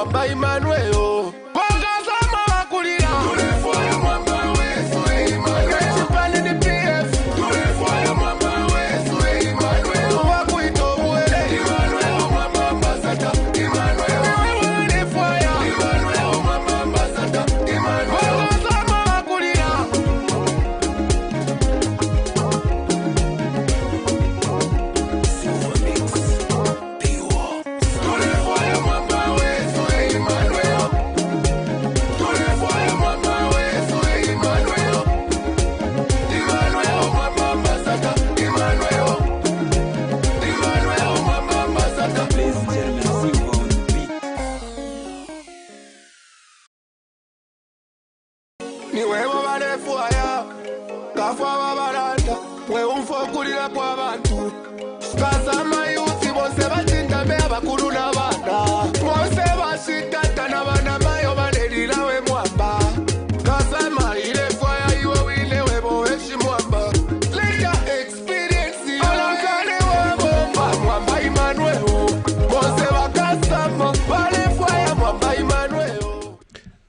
Mwamba Emmanuel. Wakazama wakulira. Tulefaya Mwamba wetu Emmanuel. Chipande ni PF. Tulefaya Mwamba wetu Emmanuel. Wakuito uwele. Emmanuel Mwamba ambassador. Emmanuel. Tulefaya. Emmanuel Mwamba ambassador. Emmanuel. Wakazama wakulira.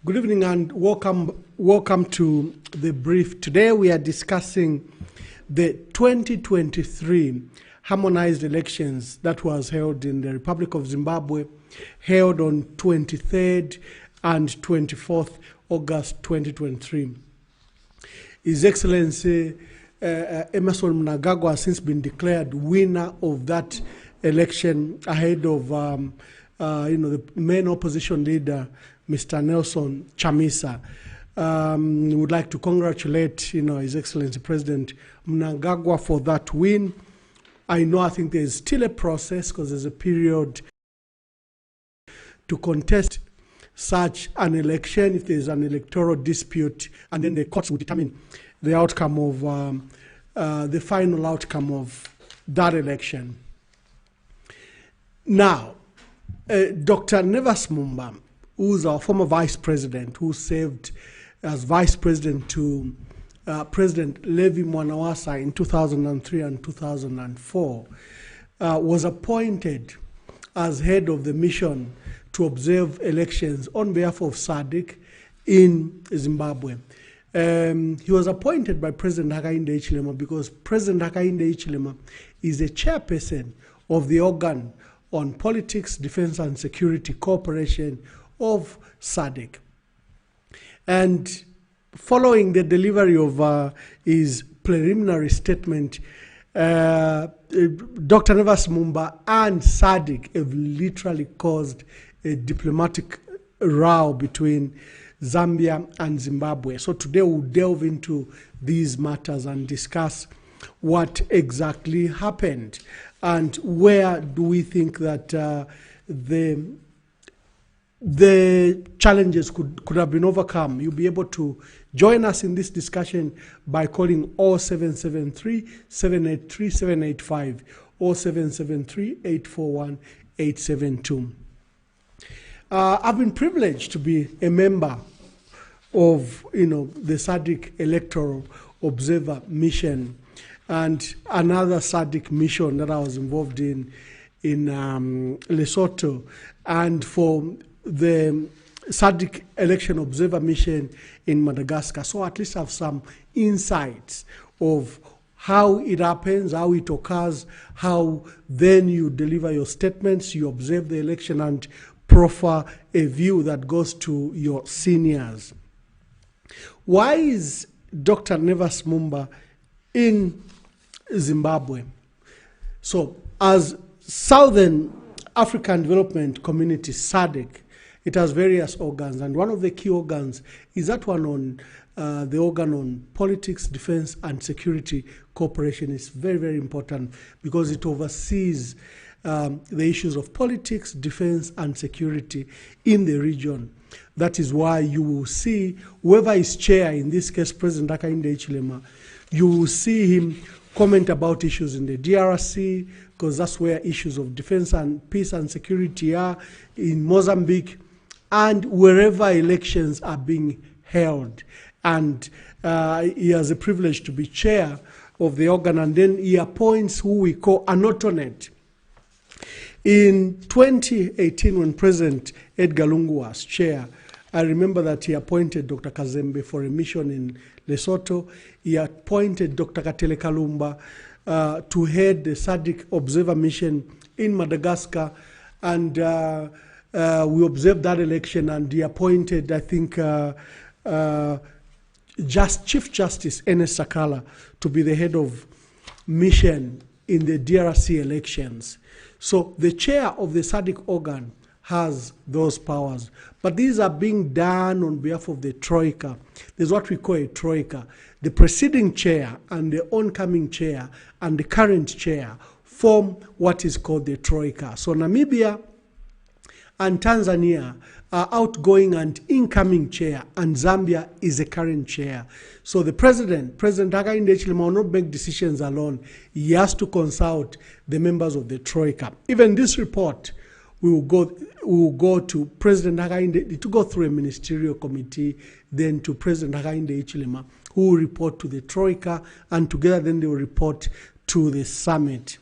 Good evening and welcome to the brief. Today we are discussing the 2023 harmonized elections that was held in the Republic of Zimbabwe, held on 23rd and 24th August 2023. His Excellency Emmerson Mnangagwa has since been declared winner of that election ahead of the main opposition leader, Mr. Nelson Chamisa. We would like to congratulate, His Excellency President Mnangagwa for that win. I think there's still a process because there's a period to contest such an election if there's an electoral dispute, and then the courts will determine the outcome of the final outcome of that election. Now, Dr. Nevas Mumba, who's our former vice president, who served as vice president to President Levi Mwanawasa in 2003 and 2004, was appointed as head of the mission to observe elections on behalf of SADC in Zimbabwe. He was appointed by President Hakainde Hichilema because President Hakainde Hichilema is a chairperson of the organ on politics, defense and security cooperation of SADC. And following the delivery of his preliminary statement, Dr. Nevas Mumba and SADC have literally caused a diplomatic row between Zambia and Zimbabwe. So today we'll delve into these matters and discuss what exactly happened and where do we think that the challenges could have been overcome. You'll be able to join us in this discussion by calling 0773-783-785 or 773-841-872. I've been privileged to be a member of the SADC Electoral Observer Mission and another SADC mission that I was involved in Lesotho, and for the SADC Election Observer Mission in Madagascar. So at least have some insights of how it happens, how it occurs, how then you deliver your statements, you observe the election and proffer a view that goes to your seniors. Why is Dr. Nevas Mumba in Zimbabwe? So as Southern African Development Community, SADC, it has various organs, and one of the key organs is that one on the organ on politics, defense, and security cooperation. Is very, very important because it oversees the issues of politics, defense, and security in the region. That is why you will see whoever is chair, in this case President Hakainde Hichilema, you will see him comment about issues in the DRC, because that's where issues of defense and peace and security are, in Mozambique, and wherever elections are being held. And he has the privilege to be chair of the organ, and then he appoints who we call an alternate. In 2018, when President Edgar Lungu was chair, I remember that he appointed Dr. Kazembe for a mission in Lesotho. He appointed Dr. Katele Kalumba to head the SADC Observer Mission in Madagascar. And we observed that election, and he appointed, I think, Chief Justice Ernest Sakala to be the head of mission in the DRC elections. So the chair of the SADC organ has those powers. But these are being done on behalf of the Troika. There's what we call a Troika. The preceding chair and the oncoming chair and the current chair form what is called the Troika. So Namibia and Tanzania are outgoing and incoming chair, and Zambia is the current chair. So the President Hakainde Hichilema, will not make decisions alone. He has to consult the members of the Troika. Even this report, we will go to President Hakainde, to go through a ministerial committee, then to President Hakainde Hichilema, who will report to the Troika, and together then they will report to the summit.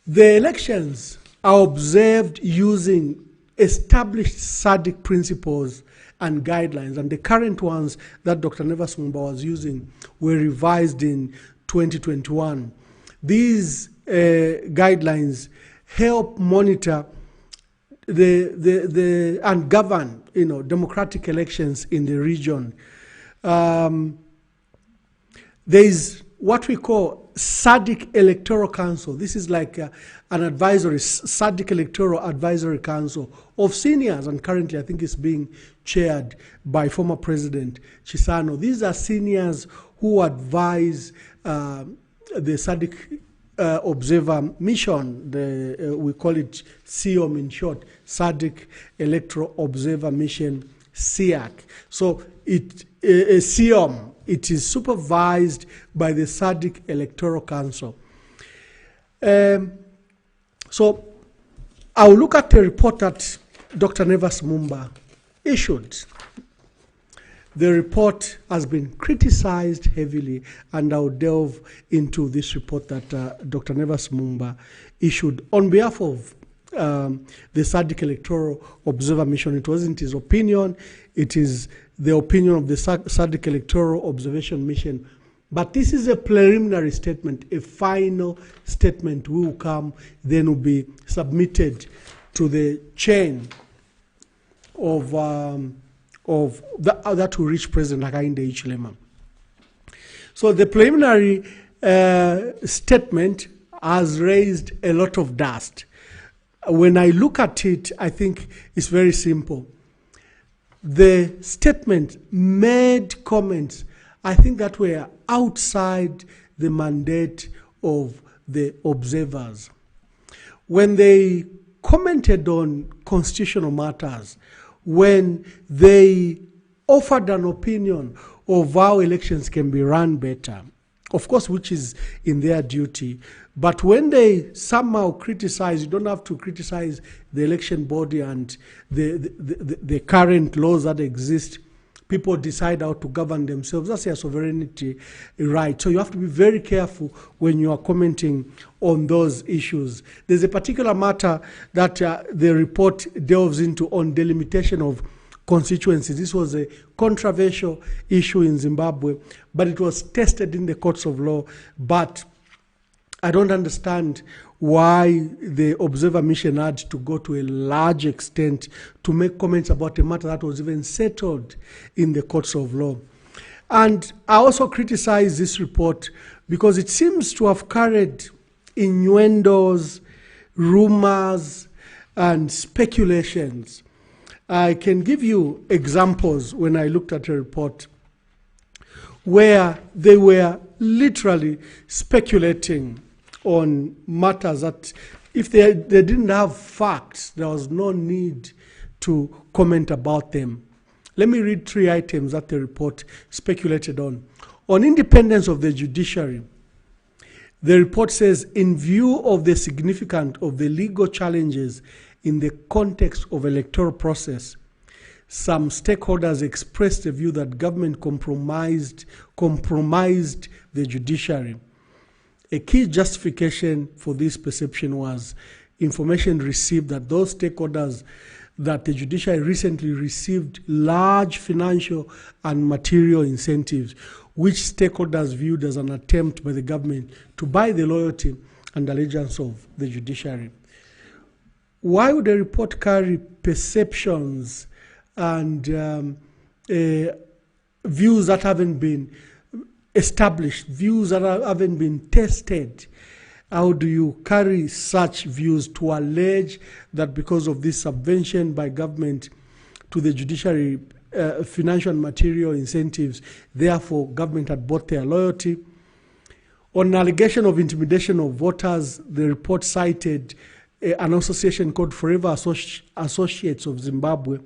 The elections are observed using established SADC principles and guidelines, and the current ones that Dr. Nevas Mumba was using were revised in 2021. These guidelines help monitor and govern, democratic elections in the region. There is what we call SADC Electoral Council. This is like an advisory, SADC Electoral Advisory Council of seniors, and currently I think it's being chaired by former President Chisano. These are seniors who advise the SADC Observer Mission. We call it SEOM in short, SADC Electoral Observer Mission, SEAC. So SEOM, it is supervised by the SADC Electoral Council. So I'll look at the report that Dr. Nevas Mumba issued. The report has been criticized heavily, and I'll delve into this report that Dr. Nevas Mumba issued on behalf of the SADC Electoral Observer Mission. It wasn't his opinion, it is the opinion of the SADC Electoral Observation Mission. But this is a preliminary statement. A final statement will come, then will be submitted to the chain of that will reach President Hakainde Hichilema. So the preliminary statement has raised a lot of dust. When I look at it, I think it's very simple. The statement made comments, I think, that were outside the mandate of the observers. When they commented on constitutional matters, when they offered an opinion of how elections can be run better, of course, which is in their duty, but when they somehow criticize, you don't have to criticize the election body and the current laws that exist. People decide how to govern themselves. That's their sovereignty right. So you have to be very careful when you are commenting on those issues. There's a particular matter that the report delves into on delimitation of constituencies. This was a controversial issue in Zimbabwe, but it was tested in the courts of law. But I don't understand why the Observer Mission had to go to a large extent to make comments about a matter that was even settled in the courts of law. And I also criticize this report because it seems to have carried innuendos, rumors, and speculations. I can give you examples when I looked at a report where they were literally speculating on matters that if they didn't have facts, there was no need to comment about them. Let me read 3 items that the report speculated on. On independence of the judiciary, the report says, in view of the significance of the legal challenges in the context of electoral process, some stakeholders expressed the view that government compromised the judiciary. A key justification for this perception was information received that those stakeholders that the judiciary recently received large financial and material incentives, which stakeholders viewed as an attempt by the government to buy the loyalty and allegiance of the judiciary. Why would a report carry perceptions and views that haven't been established, views that haven't been tested? How do you carry such views to allege that because of this subvention by government to the judiciary, financial and material incentives, therefore government had bought their loyalty? On allegation of intimidation of voters, the report cited an association called Forever Associates of Zimbabwe,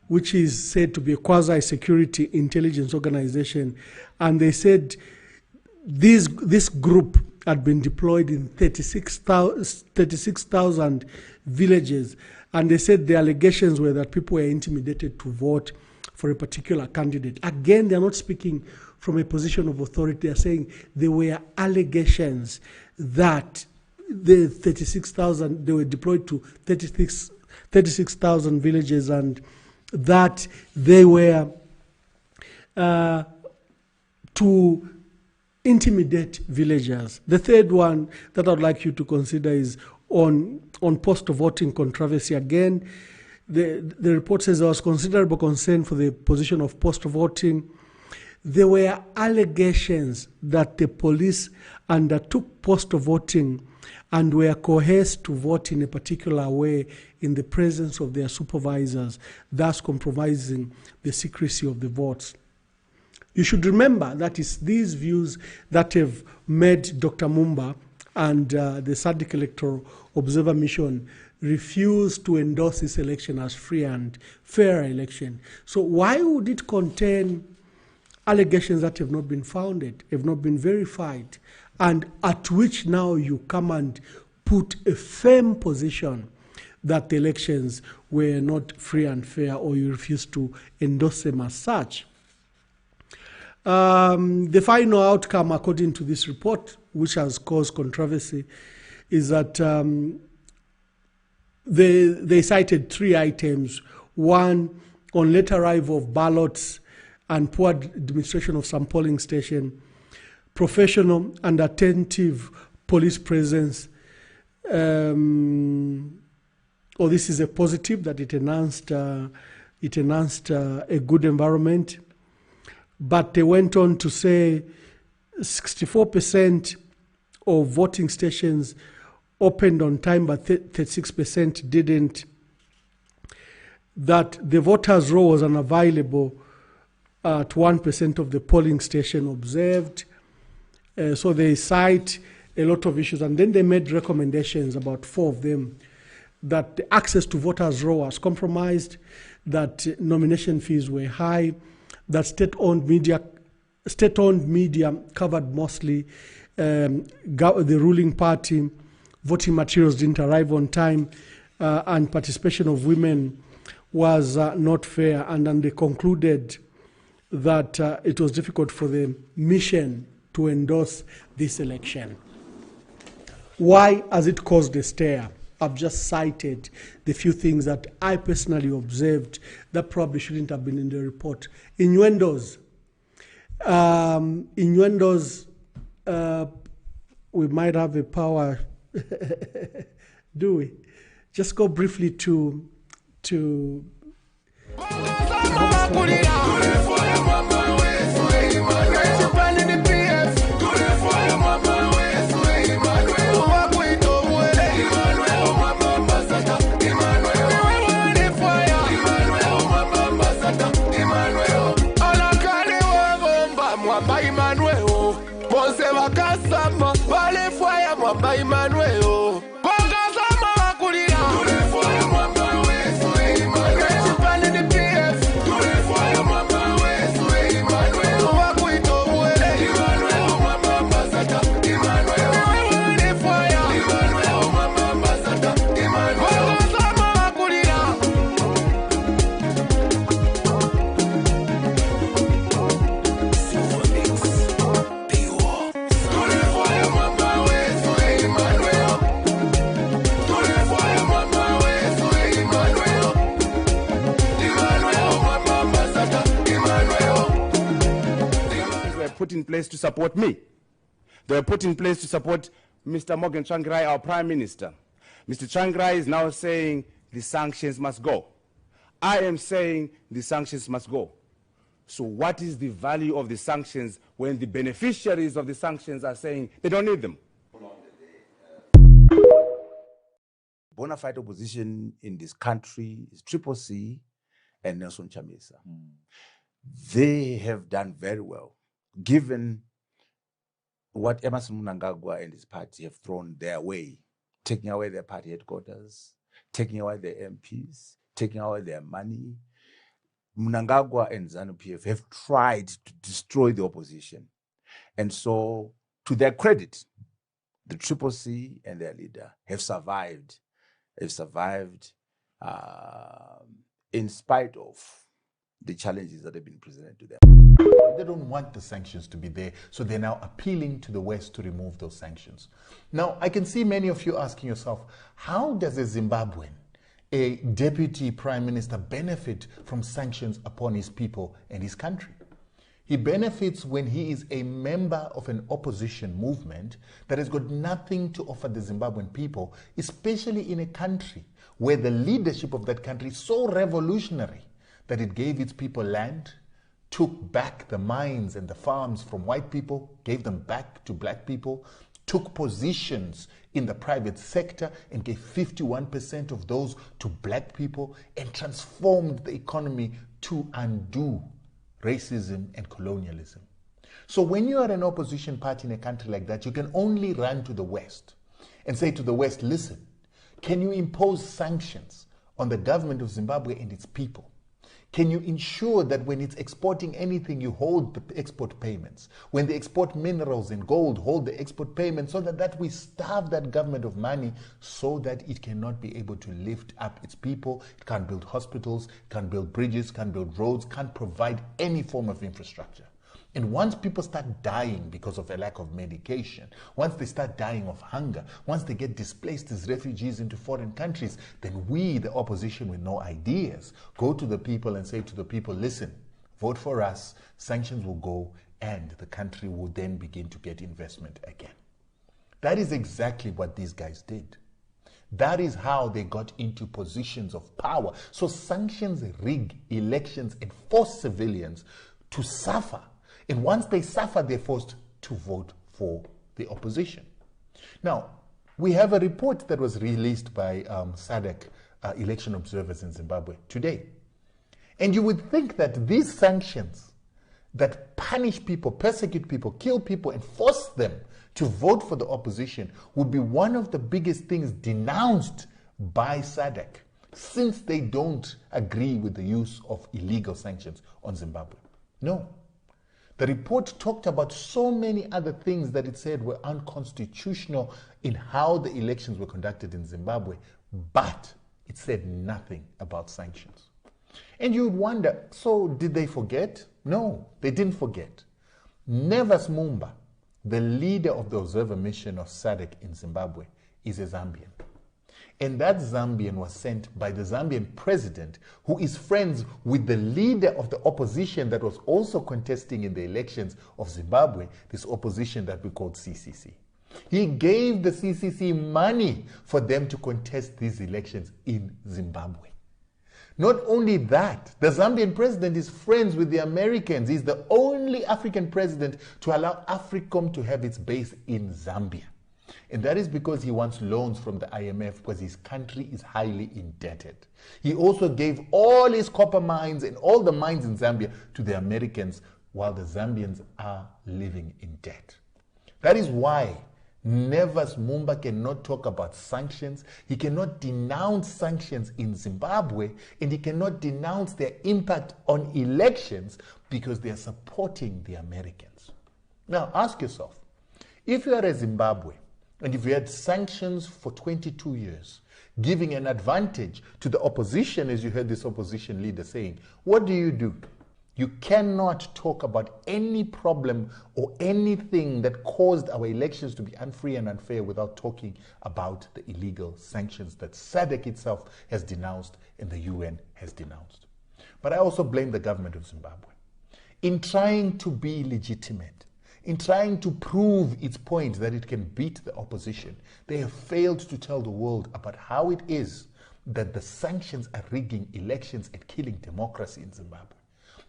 which is said to be a quasi-security intelligence organization. And they said this group had been deployed in 36,000 villages. And they said the allegations were that people were intimidated to vote for a particular candidate. Again, they're not speaking from a position of authority. They're saying there were allegations that the 36,000, they were deployed to 36,000 villages, and that they were to intimidate villagers. The third one that I'd like you to consider is on post-voting controversy. Again, the report says there was considerable concern for the position of post-voting. There were allegations that the police undertook post-voting and were coerced to vote in a particular way in the presence of their supervisors, thus compromising the secrecy of the votes. You should remember that it's these views that have made Dr. Mumba and the SADC Electoral Observer Mission refuse to endorse this election as free and fair election. So why would it contain allegations that have not been founded, have not been verified, and at which now you come and put a firm position that the elections were not free and fair, or you refuse to endorse them as such? The final outcome, according to this report, which has caused controversy, is that they cited 3 items. One, on late arrival of ballots and poor administration of some polling station, professional and attentive police presence. This is a positive, that it enhanced a good environment. But they went on to say 64% of voting stations opened on time, but 36% didn't. That the voters' roll was unavailable at 1% of the polling station observed. So they cite a lot of issues, and then they made recommendations, about 4 of them, that the access to voters' roll was compromised, that nomination fees were high, that state-owned media covered mostly the ruling party, voting materials didn't arrive on time, and participation of women was not fair. And then they concluded that it was difficult for the mission to endorse this election. Why has it caused a stir? I've just cited the few things that I personally observed that probably shouldn't have been in the report. Innuendos. We might have a power. Do we? Just go briefly to put in place to support me. They were put in place to support Mr. Morgan Tsvangirai, our Prime Minister. Mr. Tsvangirai is now saying the sanctions must go. I am saying the sanctions must go. So what is the value of the sanctions when the beneficiaries of the sanctions are saying they don't need them? Bona fide opposition in this country is SADC and Nelson Chamisa. They have done very well, given what Emmerson Mnangagwa and his party have thrown their way, taking away their party headquarters, taking away their MPs, taking away their money. Mnangagwa and ZANU-PF have tried to destroy the opposition. And so, to their credit, the SADC and their leader have survived. They've survived in spite of the challenges that have been presented to them. They don't want the sanctions to be there, so they're now appealing to the West to remove those sanctions. Now, I can see many of you asking yourself, how does a Zimbabwean, a deputy prime minister, benefit from sanctions upon his people and his country? He benefits when he is a member of an opposition movement that has got nothing to offer the Zimbabwean people, especially in a country where the leadership of that country is so revolutionary that it gave its people land, took back the mines and the farms from white people, gave them back to black people, took positions in the private sector and gave 51% of those to black people, and transformed the economy to undo racism and colonialism. So when you are an opposition party in a country like that, you can only run to the West and say to the West, listen, can you impose sanctions on the government of Zimbabwe and its people? Can you ensure that when it's exporting anything, you hold the export payments? When they export minerals and gold, hold the export payments, so that we starve that government of money so that it cannot be able to lift up its people. It can't build hospitals, can't build bridges, can't build roads, can't provide any form of infrastructure. And once people start dying because of a lack of medication, once they start dying of hunger, once they get displaced as refugees into foreign countries, then we, the opposition with no ideas, go to the people and say to the people, listen, vote for us, sanctions will go, and the country will then begin to get investment again. That is exactly what these guys did. That is how they got into positions of power. So sanctions rig elections and force civilians to suffer. And once they suffer, they're forced to vote for the opposition. Now, we have a report that was released by SADC election observers in Zimbabwe today. And you would think that these sanctions that punish people, persecute people, kill people, and force them to vote for the opposition would be one of the biggest things denounced by SADC, since they don't agree with the use of illegal sanctions on Zimbabwe. No. The report talked about so many other things that it said were unconstitutional in how the elections were conducted in Zimbabwe, but it said nothing about sanctions. And you would wonder, so did they forget? No, they didn't forget. Nevas Mumba, the leader of the observer mission of SADC in Zimbabwe, is a Zambian. And that Zambian was sent by the Zambian president, who is friends with the leader of the opposition that was also contesting in the elections of Zimbabwe, this opposition that we called CCC. He gave the CCC money for them to contest these elections in Zimbabwe. Not only that, the Zambian president is friends with the Americans. He's the only African president to allow AFRICOM to have its base in Zambia. And that is because he wants loans from the IMF, because his country is highly indebted. He also gave all his copper mines and all the mines in Zambia to the Americans, while the Zambians are living in debt. That is why Nevas Mumba cannot talk about sanctions. He cannot denounce sanctions in Zimbabwe, and he cannot denounce their impact on elections, because they are supporting the Americans. Now, ask yourself, if you are a Zimbabwe, and if you had sanctions for 22 years, giving an advantage to the opposition, as you heard this opposition leader saying, what do? You cannot talk about any problem or anything that caused our elections to be unfree and unfair without talking about the illegal sanctions that SADC itself has denounced and the UN has denounced. But I also blame the government of Zimbabwe. In trying to be legitimate, in trying to prove its point that it can beat the opposition, they have failed to tell the world about how it is that the sanctions are rigging elections and killing democracy in Zimbabwe.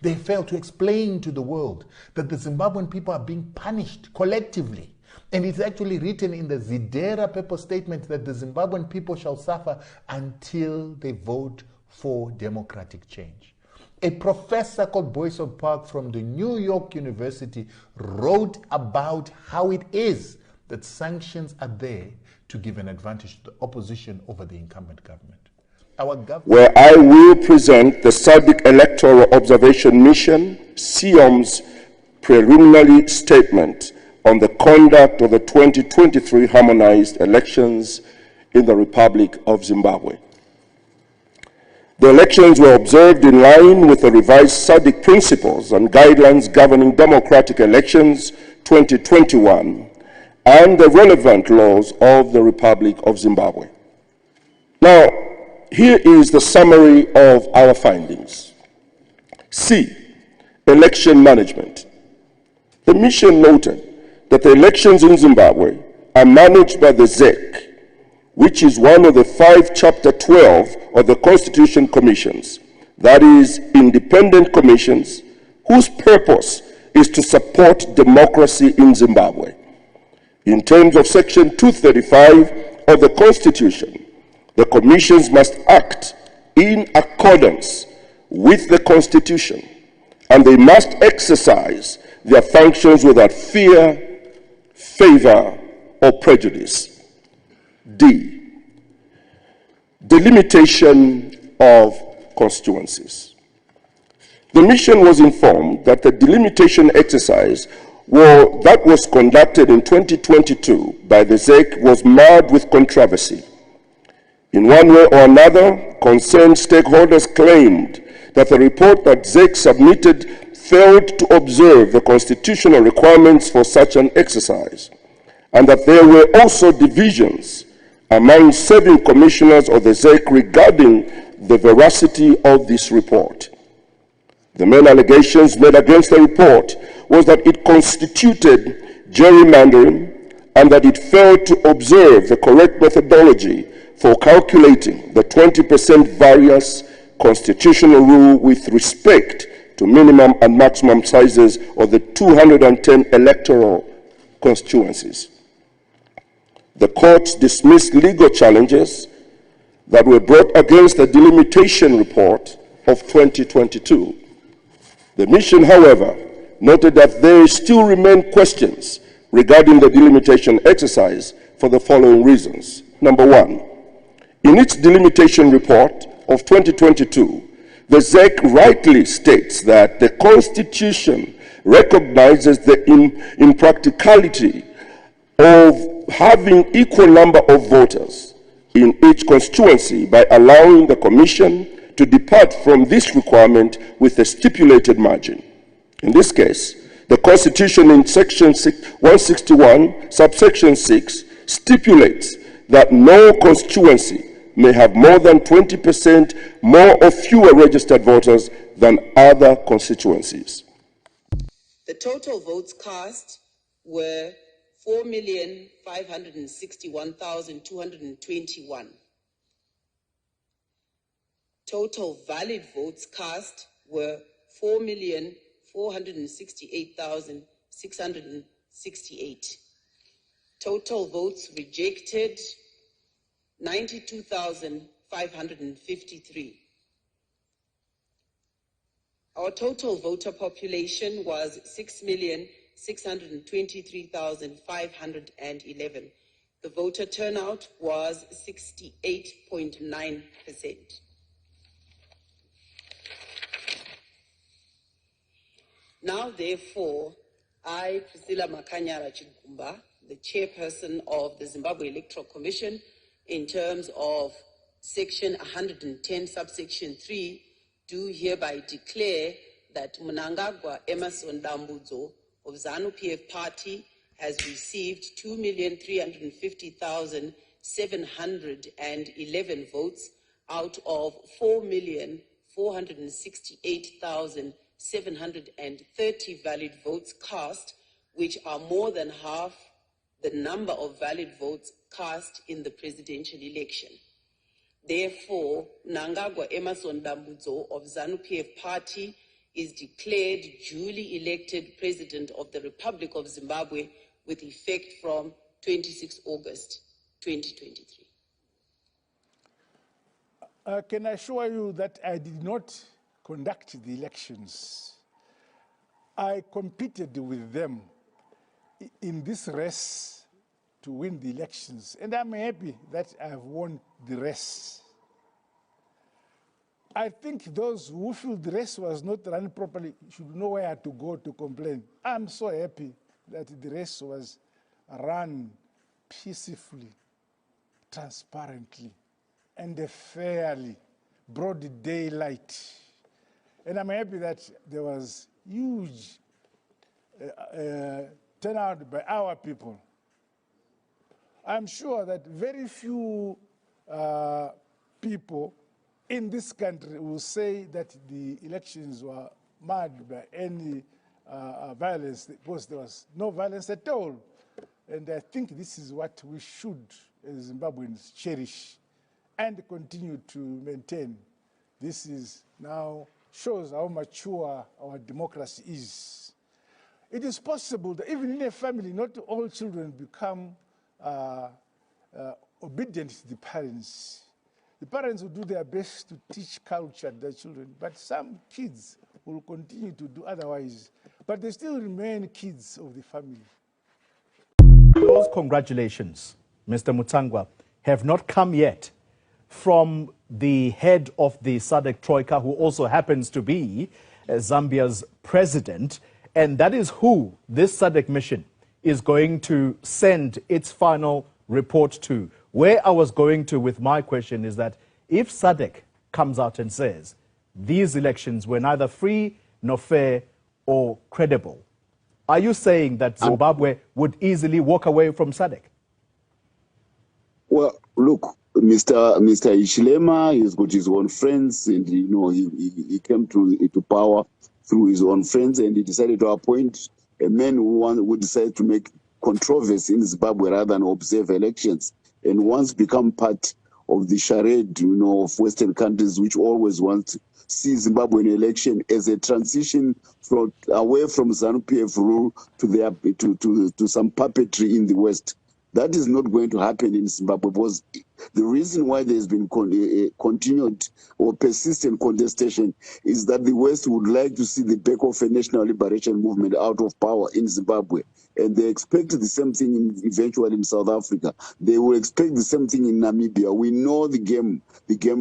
They failed to explain to the world that the Zimbabwean people are being punished collectively. And it's actually written in the Zidera paper statement that the Zimbabwean people shall suffer until they vote for democratic change. A professor called Boyson Park from the New York University wrote about how it is that sanctions are there to give an advantage to the opposition over the incumbent government. Our government, where I will present the SADC Electoral Observation Mission, SEOM's preliminary statement on the conduct of the 2023 harmonized elections in the Republic of Zimbabwe. The elections were observed in line with the revised SADC principles and guidelines governing democratic elections 2021 and the relevant laws of the Republic of Zimbabwe. Now, here is the summary of our findings. C. Election management. The mission noted that the elections in Zimbabwe are managed by the ZEC, which is one of the 5 Chapter 12 of the Constitution Commissions, that is, independent commissions whose purpose is to support democracy in Zimbabwe. In terms of Section 235 of the Constitution, the commissions must act in accordance with the Constitution, and they must exercise their functions without fear, favor, or prejudice. D. Delimitation of constituencies. The mission was informed that the delimitation exercise that was conducted in 2022 by the ZEC was marred with controversy. In one way or another, concerned stakeholders claimed that the report that ZEC submitted failed to observe the constitutional requirements for such an exercise, and that there were also divisions among serving commissioners of the ZEC regarding the veracity of this report. The main allegations made against the report was that it constituted gerrymandering and that it failed to observe the correct methodology for calculating the 20% variance constitutional rule with respect to minimum and maximum sizes of the 210 electoral constituencies. The courts dismissed legal challenges that were brought against the delimitation report of 2022. The mission, however, noted that there still remain questions regarding the delimitation exercise for the following reasons. Number one, in its delimitation report of 2022, the ZEC rightly states that the Constitution recognizes the impracticality of having equal number of voters in each constituency by allowing the Commission to depart from this requirement with a stipulated margin. In this case, the Constitution in Section 161, subsection 6, stipulates that no constituency may have more than 20% more or fewer registered voters than other constituencies. The total votes cast were 4,561,221. Total valid votes cast were 4,468,668. Total votes rejected, 92,553. Our total voter population was 6,623,511. The voter turnout was 68.9%. Now, therefore, I, Priscilla Makanyara Chigumba, the chairperson of the Zimbabwe Electoral Commission, in terms of Section 110, subsection 3, do hereby declare that Mnangagwa Emerson Dambudzo of ZANU-PF Party has received 2,350,711 votes out of 4,468,730 valid votes cast, which are more than half the number of valid votes cast in the presidential election. Therefore, Nangagwa Emerson Dambudzo of ZANU-PF party is declared duly elected President of the Republic of Zimbabwe with effect from 26 August 2023. I can assure you that I did not conduct the elections. I competed with them in this race to win the elections, and I'm happy that I have won the race. I think those who feel the race was not run properly should know where to go to complain. I'm so happy that the race was run peacefully, transparently, and fairly, broad daylight. And I'm happy that there was huge turnout by our people. I'm sure that very few people in this country will say that the elections were marred by any violence, because there was no violence at all. And I think this is what we should, as Zimbabweans, cherish and continue to maintain. This is now shows how mature our democracy is. It is possible that even in a family, not all children become obedient to the parents. The parents will do their best to teach culture to their children, but some kids will continue to do otherwise. But they still remain kids of the family. Those congratulations, Mr. Mutsangwa, have not come yet from the head of the SADC Troika, who also happens to be Zambia's president, and that is who this SADC mission is going to send its final report to. Where I was going to with my question is that if SADC comes out and says these elections were neither free nor fair or credible, are you saying that Zimbabwe would easily walk away from SADC? Well, look, Mr. Hichilema, he's got his own friends, and you know he came to power through his own friends, and he decided to appoint a man who decided to make controversy in Zimbabwe rather than observe elections, and once become part of the charade, you know, of Western countries which always want to see Zimbabwean election as a transition from away from ZANU-PF rule to some puppetry in the West. That is not going to happen in Zimbabwe, because the reason why there's been continued or persistent contestation is that the West would like to see the back of a national liberation movement out of power in Zimbabwe. And they expect the same thing eventually in South Africa. They will expect the same thing in Namibia. We know the game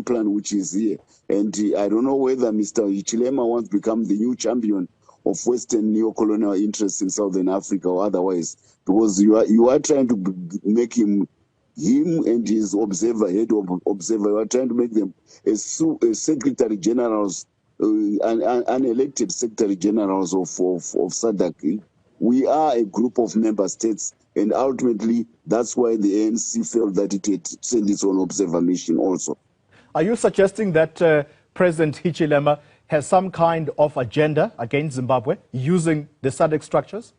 plan which is here. And I don't know whether Mr. Hichilema wants to become the new champion of Western neo-colonial interests in Southern Africa or otherwise, because you are trying to make him and his observer, head of observer, you are trying to make them as secretary generals, unelected secretary generals of SADC. We are a group of member states, and ultimately that's why the ANC felt that it had sent its own observer mission also. Are you suggesting that President Hichilema has some kind of agenda against Zimbabwe using the SADC structures?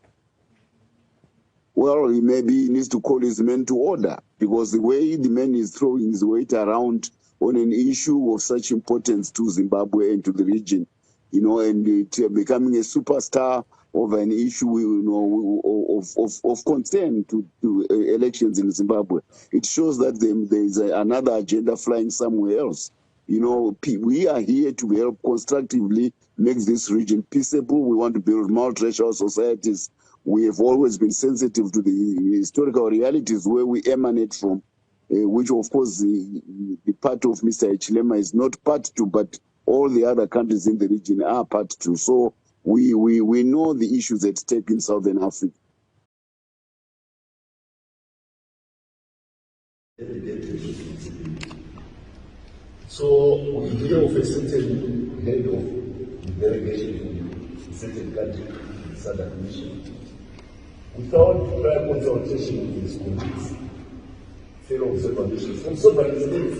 Well, he needs to call his men to order, because the way the man is throwing his weight around on an issue of such importance to Zimbabwe and to the region, you know, and becoming a superstar of an issue, you know, of concern to elections in Zimbabwe, it shows that there is another agenda flying somewhere else. You know, we are here to help constructively make this region peaceable. We want to build multiracial societies. We have always been sensitive to the historical realities where we emanate from, which, of course, the part of Mr. Hichilema is not part to, but all the other countries in the region are part to. So we know the issues at stake in Southern Africa. So we hear of a certain head of the delegation in a certain country, the SADC mission, without prior consultation with his colleagues, fellow observer missions from sovereign states,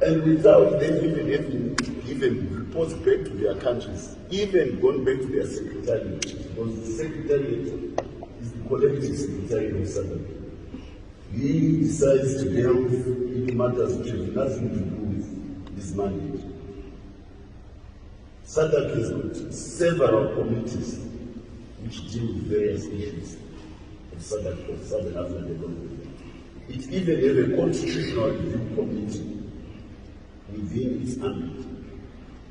and without them even having even reports back to their countries, even going back to their secretariat, because the secretariat is the collective secretariat of SADC. He decides to delve into matters which have nothing to do with his mandate. SADC has got several committees which deal with various issues of SADC, of Southern African development. It even has a constitutional review committee within its ambit.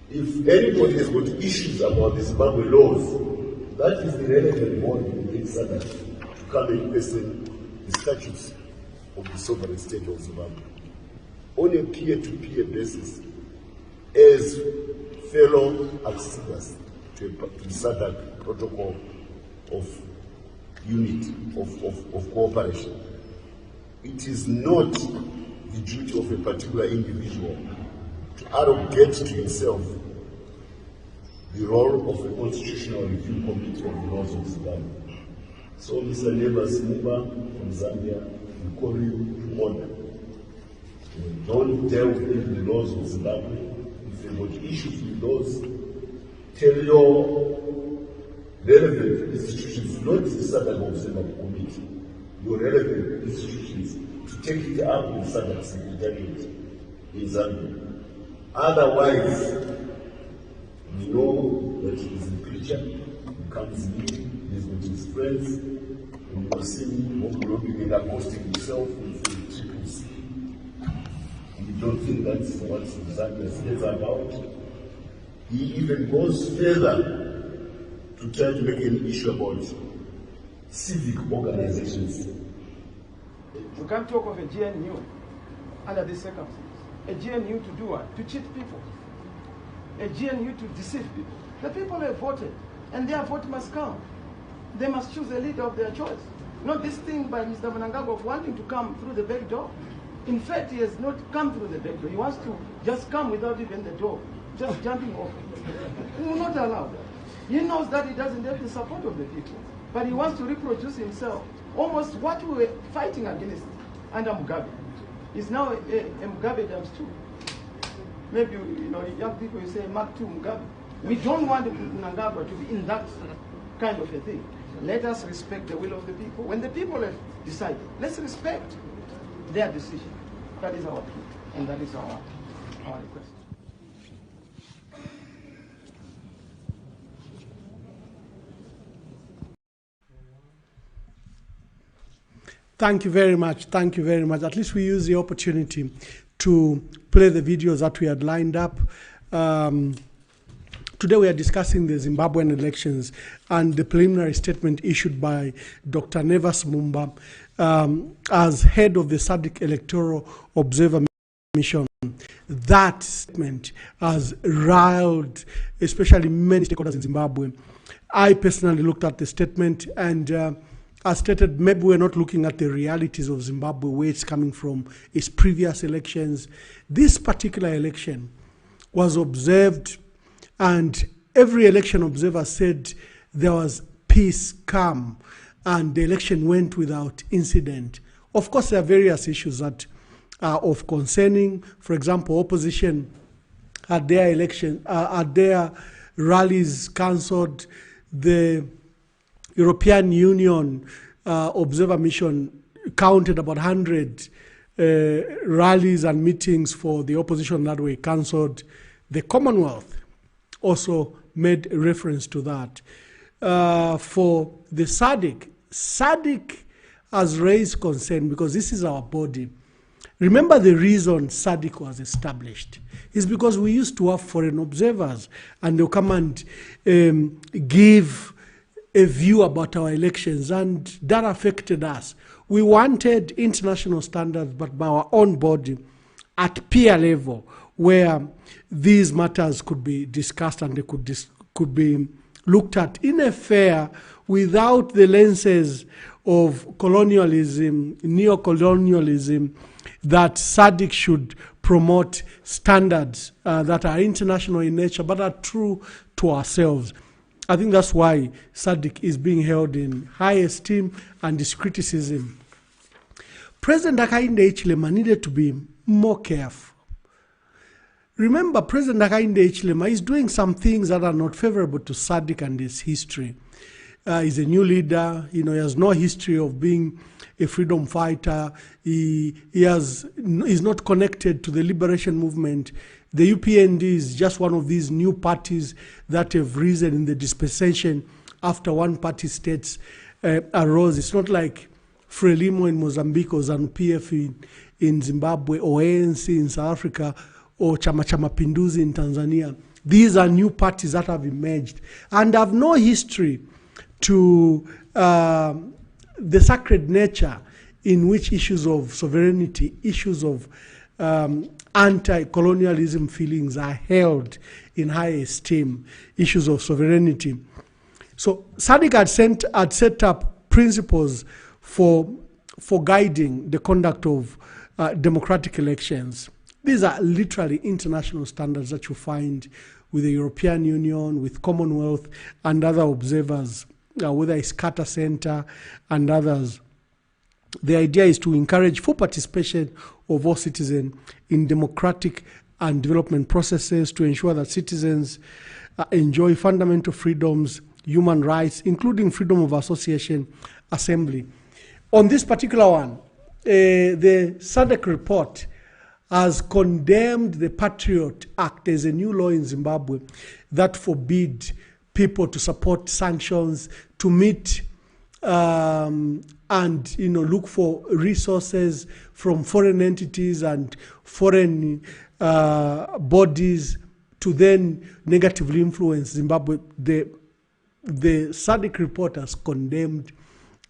If anybody has got issues about the Zimbabwe laws, that is the relevant body within SADC to come and question the statutes of the sovereign state of Zimbabwe on a peer-to-peer basis as fellow acceders to the SADC protocol of unity, of cooperation. It is not the duty of a particular individual to arrogate to himself the role of a constitutional review committee of the laws of Zimbabwe. So, Mr. Neighbors Mumba from Zambia, we call you to order. Don't delve into the laws of Zimbabwe. If you've got issues with laws, tell your relevant institutions, not the SADC Observer Committee, your relevant institutions, to take it up with SADC Secretariat in Zambia. Otherwise, we know that he is a preacher, he comes in, he's with his friends, and you will see him homoglobing and accosting himself with the triple C. We don't think that's what Zambia is about. He even goes further to try to make an issue about civic organizations. You can't talk of a GNU under these circumstances. A GNU to do what? To cheat people. A GNU to deceive people. The people have voted, and their vote must count. They must choose a leader of their choice. Not this thing by Mr. Mnangagwa of wanting to come through the back door. In fact, he has not come through the back door. He wants to just come without even the door, just jumping off. He will not allow that. He knows that he doesn't have the support of the people, but he wants to reproduce himself. Almost what we were fighting against under Mugabe is now a Mugabe times 2. Maybe, you know, young people, you say Mark 2 Mugabe. We don't want Mnangagwa to be in that kind of a thing. Let us respect the will of the people. When the people have decided, let's respect their decision. That is our plea, and that is our request. Thank you very much. Thank you very much. At least we use the opportunity to play the videos that we had lined up. Today we are discussing the Zimbabwean elections and the preliminary statement issued by Dr. Nevas Mumba as head of the SADC Electoral Observer Mission. That statement has riled especially many stakeholders in Zimbabwe. I personally looked at the statement and as stated, maybe we're not looking at the realities of Zimbabwe, where it's coming from, its previous elections. This particular election was observed, and every election observer said there was peace, calm, and the election went without incident. Of course, there are various issues that are of concerning. For example, opposition had their rallies cancelled. The European Union Observer Mission counted about 100 rallies and meetings for the opposition that were cancelled. The Commonwealth also made reference to that. For the SADC has raised concern because this is our body. Remember, the reason SADC was established is because we used to have foreign observers, and they'll come and give a view about our elections, and that affected us. We wanted international standards, but by our own body at peer level, where these matters could be discussed and they could be looked at in a fair, without the lenses of colonialism, neo-colonialism, that SADC should promote standards that are international in nature, but are true to ourselves. I think that's why SADC is being held in high esteem and this criticism. President Hakainde Hichilema needed to be more careful. remember, President Hakainde Hichilema is doing some things that are not favorable to SADC and its history. He's a new leader. He has no history of being a freedom fighter. He's not connected to the liberation movement. The UPND is just one of these new parties that have risen in the dispensation after one-party states arose. It's not like Frelimo in Mozambique or ZANU-PF in Zimbabwe or ANC in South Africa or Chama cha Mapinduzi in Tanzania. These are new parties that have emerged and have no history to the sacred nature in which issues of sovereignty, issues of anti-colonialism feelings are held in high esteem, issues of sovereignty. So SADC had set up principles for guiding the conduct of democratic elections. These are literally international standards that you find with the European Union, with Commonwealth and other observers, whether it's Carter Center and others. The idea is to encourage full participation of all citizens in democratic and development processes, to ensure that citizens enjoy fundamental freedoms, human rights, including freedom of association, assembly. On this particular one, the SADC report has condemned the Patriot Act. There's a new law in Zimbabwe that forbids people to support sanctions, to meet and look for resources from foreign entities and foreign bodies to then negatively influence Zimbabwe. The SADC report has condemned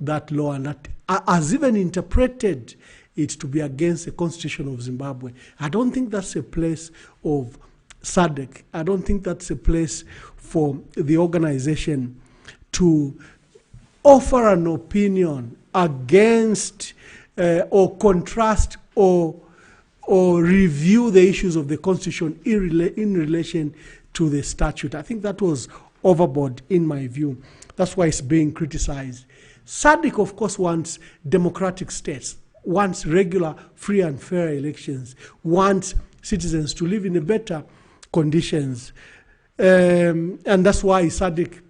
that law and that has even interpreted it to be against the constitution of Zimbabwe. I don't think that's a place of SADC. I don't think that's a place for the organization to offer an opinion against or contrast or review the issues of the constitution in relation to the statute. I think that was overboard in my view. That's why it's being criticized. SADC, of course, wants democratic states, wants regular, free and fair elections, wants citizens to live in a better conditions. And that's why SADC,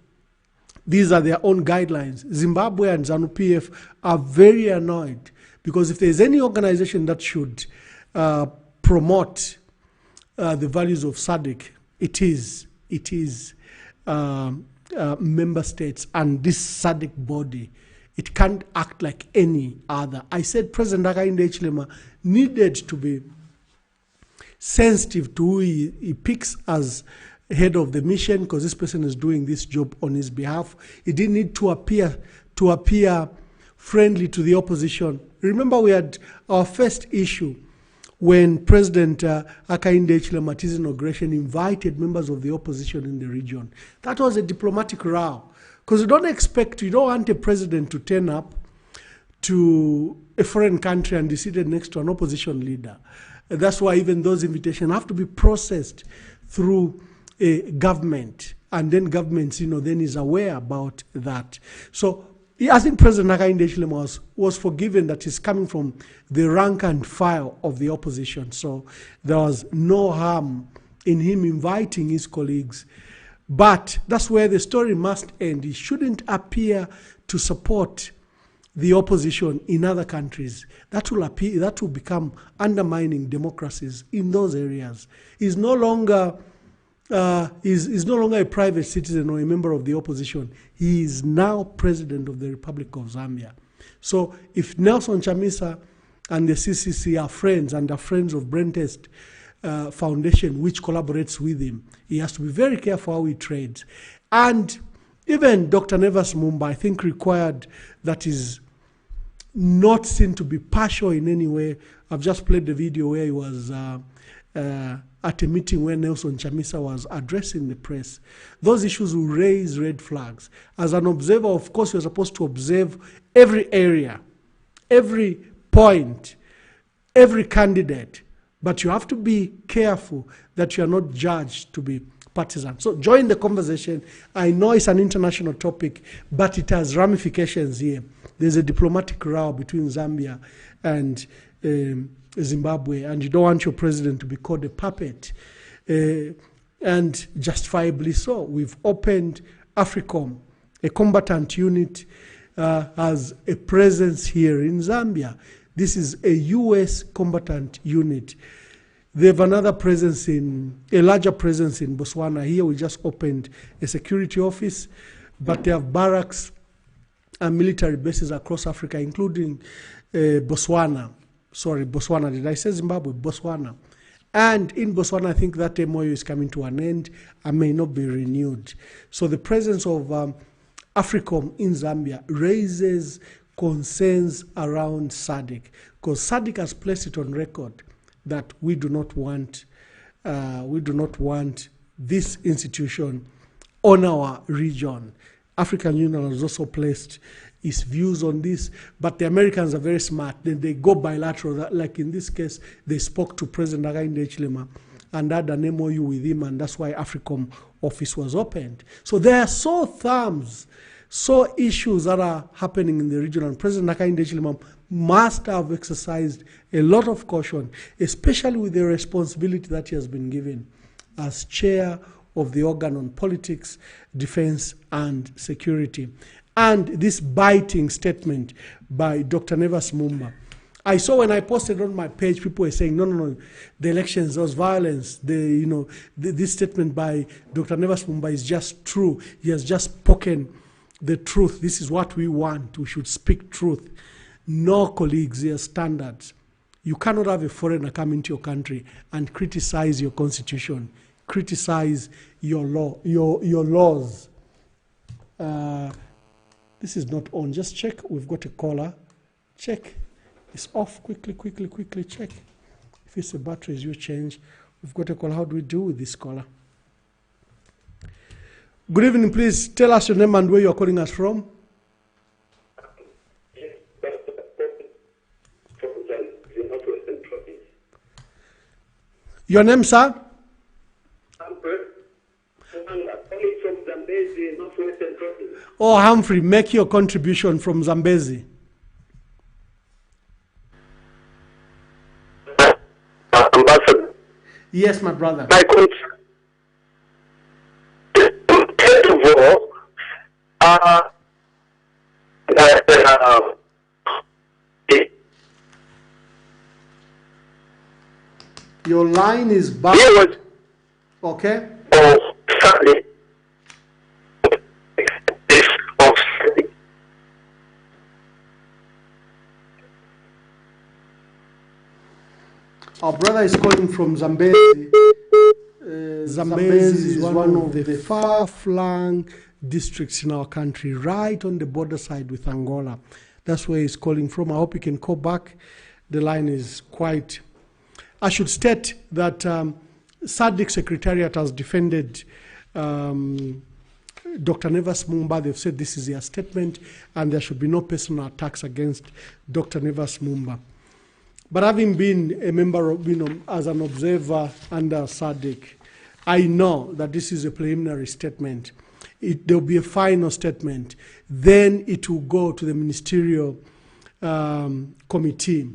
these are their own guidelines. Zimbabwe and ZANU-PF are very annoyed because if there's any organization that should promote the values of SADC, it is member states and this SADC body. It can't act like any other. I said President Hakainde Hichilema needed to be sensitive to who he picks as head of the mission, because this person is doing this job on his behalf. He didn't need to appear friendly to the opposition. Remember, we had our first issue when President Hakainde Hichilema at his inauguration invited members of the opposition in the region. That was a diplomatic row, because you don't want a president to turn up to a foreign country and be seated next to an opposition leader. That's why even those invitations have to be processed through a government, and then governments, then is aware about that. So I think President Hakainde Hichilema was forgiven that he's coming from the rank and file of the opposition. So there was no harm in him inviting his colleagues. But that's where the story must end. He shouldn't appear to support the opposition in other countries. That will become undermining democracies in those areas. He's no longer a private citizen or a member of the opposition. He is now president of the Republic of Zambia. So if Nelson Chamisa and the CCC are friends and are friends of Brentest Foundation, which collaborates with him, he has to be very careful how he trades. And even Dr. Nevas Mumba, I think, required that is not seen to be partial in any way. I've just played the video where he was at a meeting where Nelson Chamisa was addressing the press. Those issues will raise red flags. As an observer, of course, you're supposed to observe every area, every point, every candidate, but you have to be careful that you are not judged to be partisan. So join the conversation. I know it's an international topic, but it has ramifications here. There's a diplomatic row between Zambia and Zimbabwe, and you don't want your president to be called a puppet and justifiably so. We've opened AFRICOM, a combatant unit, has a presence here in Zambia. This is a U.S. combatant unit. They have another presence a larger presence in Botswana. Here we just opened a security office, but they have barracks and military bases across Africa, including Botswana. Sorry, Botswana. Did I say Zimbabwe? Botswana. And in Botswana, I think that MOU is coming to an end and may not be renewed. So the presence of AFRICOM in Zambia raises concerns around SADC, because SADC has placed it on record that we do not want this institution on our region. African Union has also placed its views on this, but the Americans are very smart. They go bilateral. Like in this case, they spoke to President Hakainde Hichilema and had an MOU with him, and that's why AFRICOM office was opened. So there are issues that are happening in the region, and President Hakainde Hichilema must have exercised a lot of caution, especially with the responsibility that he has been given as chair of the organ on politics, defense, and security. And this biting statement by Dr. Nevas Mumba. I saw when I posted on my page, people were saying, no, the elections, there was violence. This statement by Dr. Nevas Mumba is just true. He has just spoken the truth. This is what we want. We should speak truth. No, colleagues, there are standards. You cannot have a foreigner come into your country and criticize your constitution, criticize your laws. This is not on. Just check. We've got a caller. Check. It's off. Quickly check. If it's a battery, you change. We've got a caller. How do we do with this caller? Good evening. Please tell us your name and where you're calling us from. Your name, sir? I'm calling from Zambezi, Northwestern Province. Oh, Humphrey, make your contribution from Zambezi. Ambassador. Yes, my brother. My first of all, your line is bad. Okay. Oh, sorry. Our brother is calling from Zambezi. Zambezi is one of the far-flung districts in our country, right on the border side with Angola. That's where he's calling from. I hope he can call back. The line is quite... I should state that SADC Secretariat has defended Dr. Nevas Mumba. They've said this is their statement and there should be no personal attacks against Dr. Nevas Mumba. But having been a member of, as an observer under SADC, I know that this is a preliminary statement. There will be a final statement. Then it will go to the ministerial committee.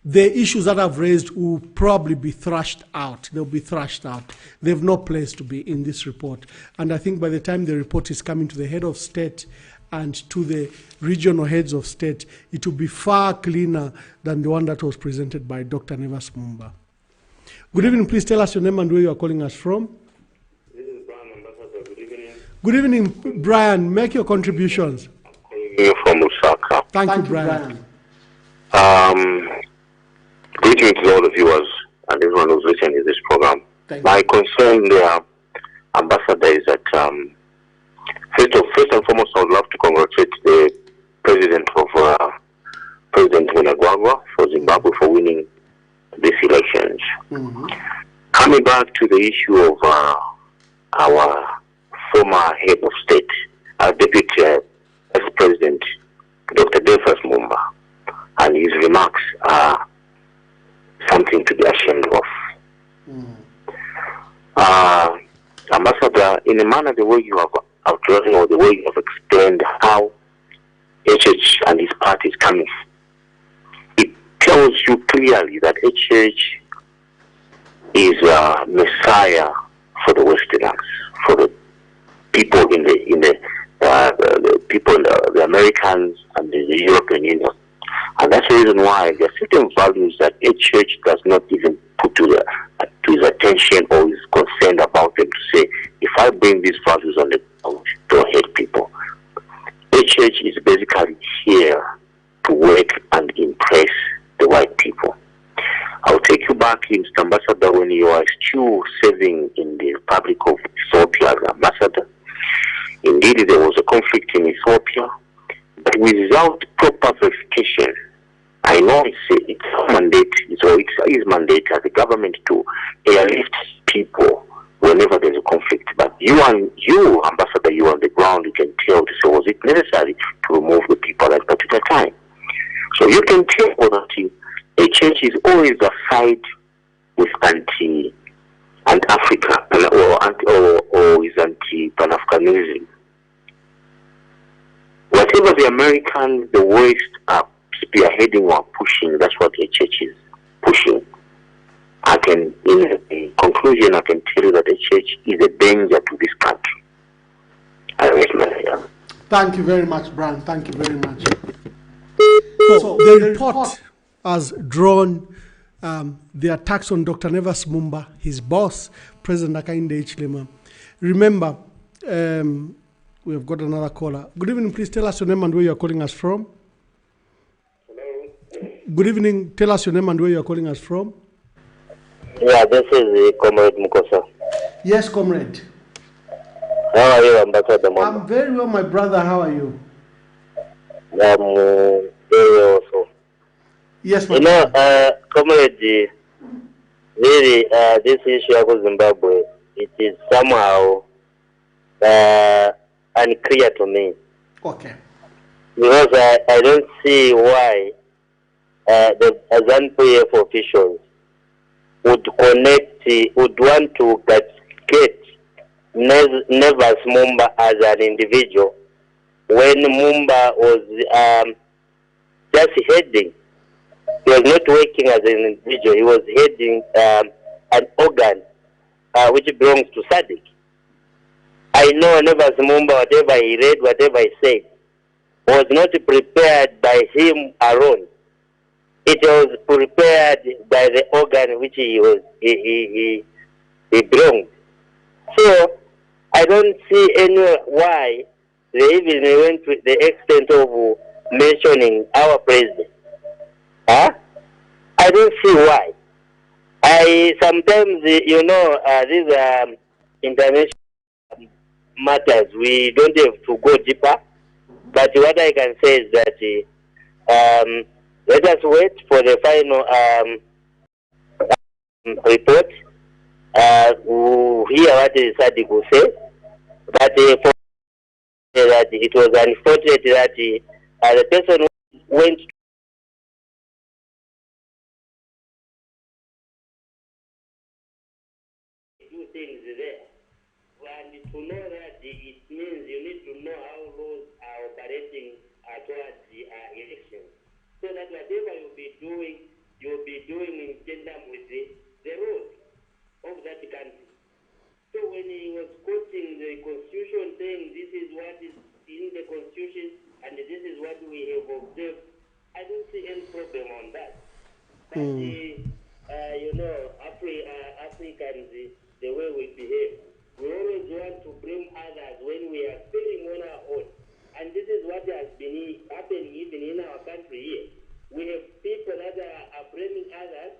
The issues that I've raised will probably be thrashed out. They'll be thrashed out. They have no place to be in this report. And I think by the time the report is coming to the head of state and to the regional heads of state, it will be far cleaner than the one that was presented by Dr. Nevas Mumba. Good evening. Please tell us your name and where you are calling us from. This is Brian, Ambassador. Good evening. Good evening, Brian. Make your contributions. I'm calling you from Lusaka. Thank you, Brian. Greetings to all the viewers and everyone who's listening to this program. My concern there, Ambassador, is that first and foremost, I would love to congratulate the President Mnangagwa for Zimbabwe for winning these elections. Coming back to the issue of our former head of state, our Deputy Vice President, Dr. Nevas Mumba, and his remarks are something to be ashamed of. Ambassador, in a manner, the way you have outlined or the way you have explained how HH and his party is coming, it tells you clearly that HH is a messiah for the Westerners, for the people the people, the Americans and the European Union. And that's the reason why there are certain values that a church does not even put to his attention or is concerned about them, to say, if I bring these values on the ground, don't hate people. A church is basically here to work and impress the white people. I'll take you back, Mr. Ambassador, when you are still serving in the Republic of Ethiopia as ambassador. Indeed, there was a conflict in Ethiopia, but without proper verification. I know it's a mandate, so it's his mandate as a government to airlift people whenever there's a conflict. But you, Ambassador, you on the ground, you can tell, so was it necessary to remove the people at a particular time? So you can tell that a church is always a side with anti-Africa or is anti-Pan-Africanism. Whatever the Americans, the West are spearheading or pushing, that's what the church is pushing. In conclusion, I can tell you that the church is a danger to this country. I raise my hand. Thank you very much, Brian. Thank you very much. So the report has drawn the attacks on Dr. Nevas Mumba, his boss, President Hakainde Hichilema. Remember, we have got another caller. Good evening. Please tell us your name and where you are calling us from. Hello. Good evening. Tell us your name and where you are calling us from. Yeah, this is Comrade Mukosa. Yes, comrade. How are you, Ambassador Mumba? I'm very well, my brother. How are you? I'm very well also. Yes, my Comrade, really, this issue of Zimbabwe, it is somehow unclear to me. Okay. Because I don't see why the ZANU-PF officials would want to get Nevas Mumba as an individual when Mumba was just heading. He was not working as an individual. He was heading an organ which belongs to SADC. I know Nevas Mumba, whatever he read, whatever he said, was not prepared by him alone. It was prepared by the organ which he belonged. So I don't see any why they even went to the extent of mentioning our president. Huh? I don't see why. Sometimes, these international matters, we don't have to go deeper. But what I can say is that let us wait for the final report. We'll hear what the SADC will say. But that it was unfortunate that the person went do things there. And to know that it means you need to know how laws are operating towards the elections. So that whatever you'll be doing in tandem with the rules of that country. So when he was quoting the Constitution, saying this is what is in the Constitution and this is what we have observed, I don't see any problem on that. But Africans, the way we behave, we always want to blame others when we are failing on our own. And this is what has been happening even in our country here. We have people that are blaming others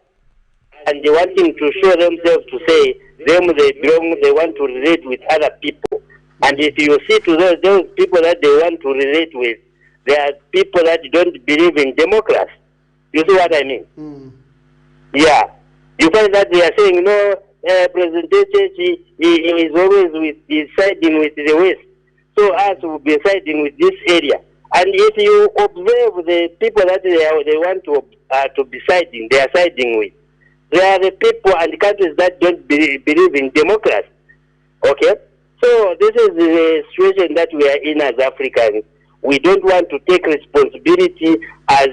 and they wanting to show themselves to say they belong, they want to relate with other people. And if you see to those people that they want to relate with, they are people that don't believe in democracy. You see what I mean? Yeah. You find that they are saying, no, President Chechi, he is always siding with the West. So us will be siding with this area. And if you observe the people that they want to be siding, they are siding with, they are the people and countries that don't believe in democracy. Okay? So this is the situation that we are in as Africans. We don't want to take responsibility as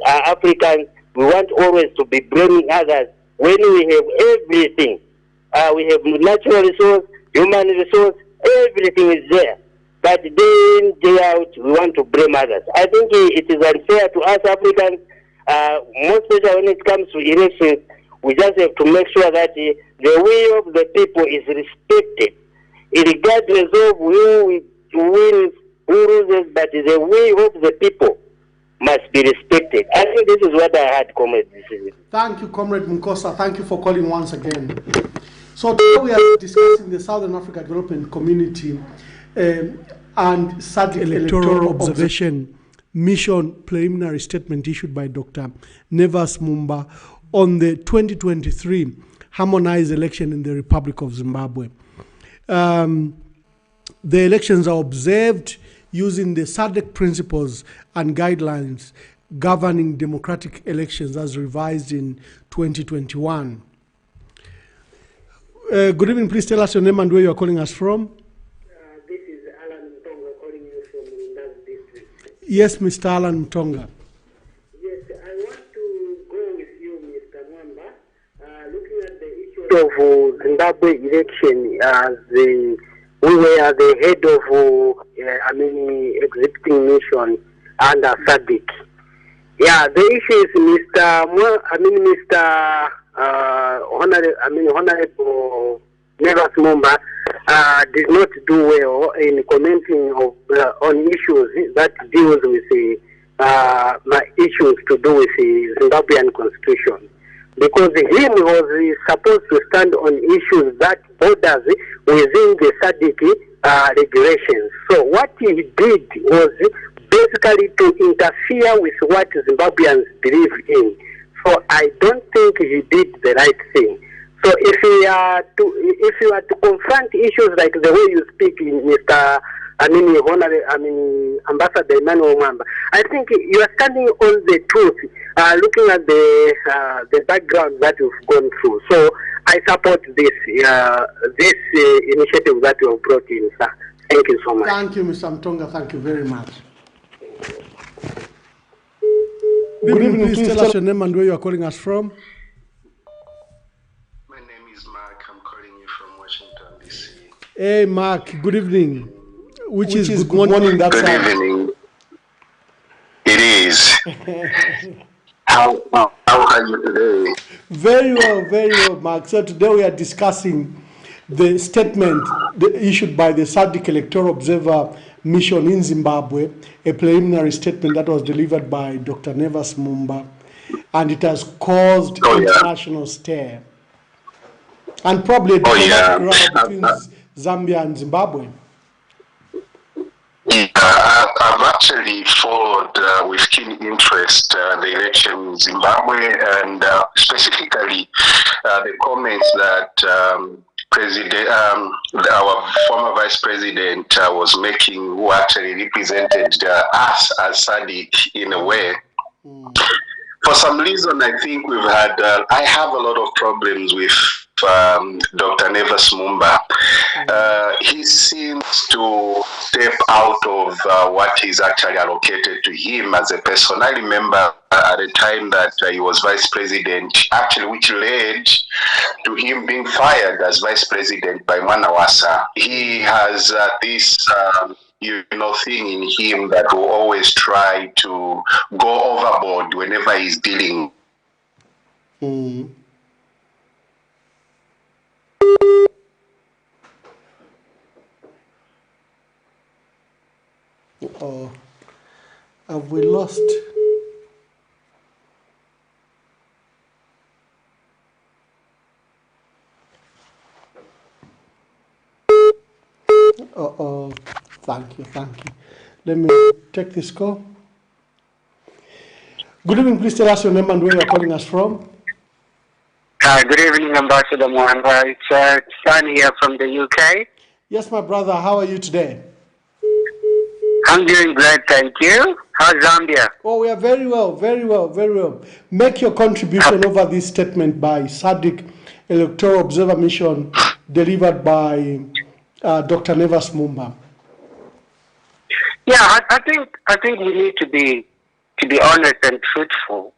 Africans. We want always to be blaming others when we have everything. We have natural resource, human resource, everything is there. But day in, day out, we want to blame others. I think it is unfair to us Africans, most especially when it comes to elections. We just have to make sure that the will of the people is respected, regardless of who wins, who loses, but the will of the people must be respected. I think this is what I had, Comrade. Thank you, Comrade Munkosa. Thank you for calling once again. So today we are discussing the Southern Africa Development Community and SADC Electoral Observation Mission preliminary statement issued by Dr. Nevas Mumba on the 2023 harmonized election in the Republic of Zimbabwe. The elections are observed using the SADC principles and guidelines governing democratic elections as revised in 2021. Good evening, please tell us your name and where you are calling us from. This is Alan Mtonga calling you from Mumba district. Yes, Mr. Alan Mtonga. Yes, I want to go with you, Mr. Mwamba. Looking at the issue of Zimbabwe election, we were the head of, executing mission under SADC. Yeah, the issue is Honorable Nevas Mumba did not do well in commenting on issues that deals with issues to do with the Zimbabwean constitution, because he was supposed to stand on issues that borders within the SADC regulations. So what he did was basically to interfere with what Zimbabweans believe in. So I don't think he did the right thing. So if you are to confront issues like the way you speak, Ambassador Emmanuel Mwamba, I think you are standing on the truth, looking at the background that you've gone through. So I support this initiative that you have brought in, sir. Thank you so much. Thank you, Mr. Mtonga. Thank you very much. Good evening. Please tell us your name and where you are calling us from. My name is Mark. I'm calling you from Washington, D.C. Hey, Mark. Good evening. Which is good morning that Good side. evening. It is. How are you today? Very well, Mark. So today we are discussing the statement issued by the SADC Electoral Observer Mission in Zimbabwe, a preliminary statement that was delivered by Dr. Nevas Mumba, and it has caused international stir. And probably a crowd between Zambia and Zimbabwe. I've actually followed with keen interest the election in Zimbabwe, and specifically the comments that our former Vice President was making, who actually represented us as SADC in a way. For some reason, I think we've had, I have a lot of problems with Dr. Nevas Mumba. He seems to step out of what is actually allocated to him as a person. I remember at the time that he was Vice President, actually, which led to him being fired as Vice President by Manawasa. He has this thing in him that will always try to go overboard whenever he's dealing. Oh, have we lost? Thank you. Let me take this call. Good evening, please tell us your name and where you're calling us from. Good evening, Ambassador Mwamba. It's Stan here from the UK. Yes, my brother, how are you today? I'm doing great, thank you. How's Zambia? Oh, we are very well. Make your contribution over this statement by SADC Electoral Observer Mission delivered by Dr. Nevas Mumba. Yeah, I think we need to be honest and truthful.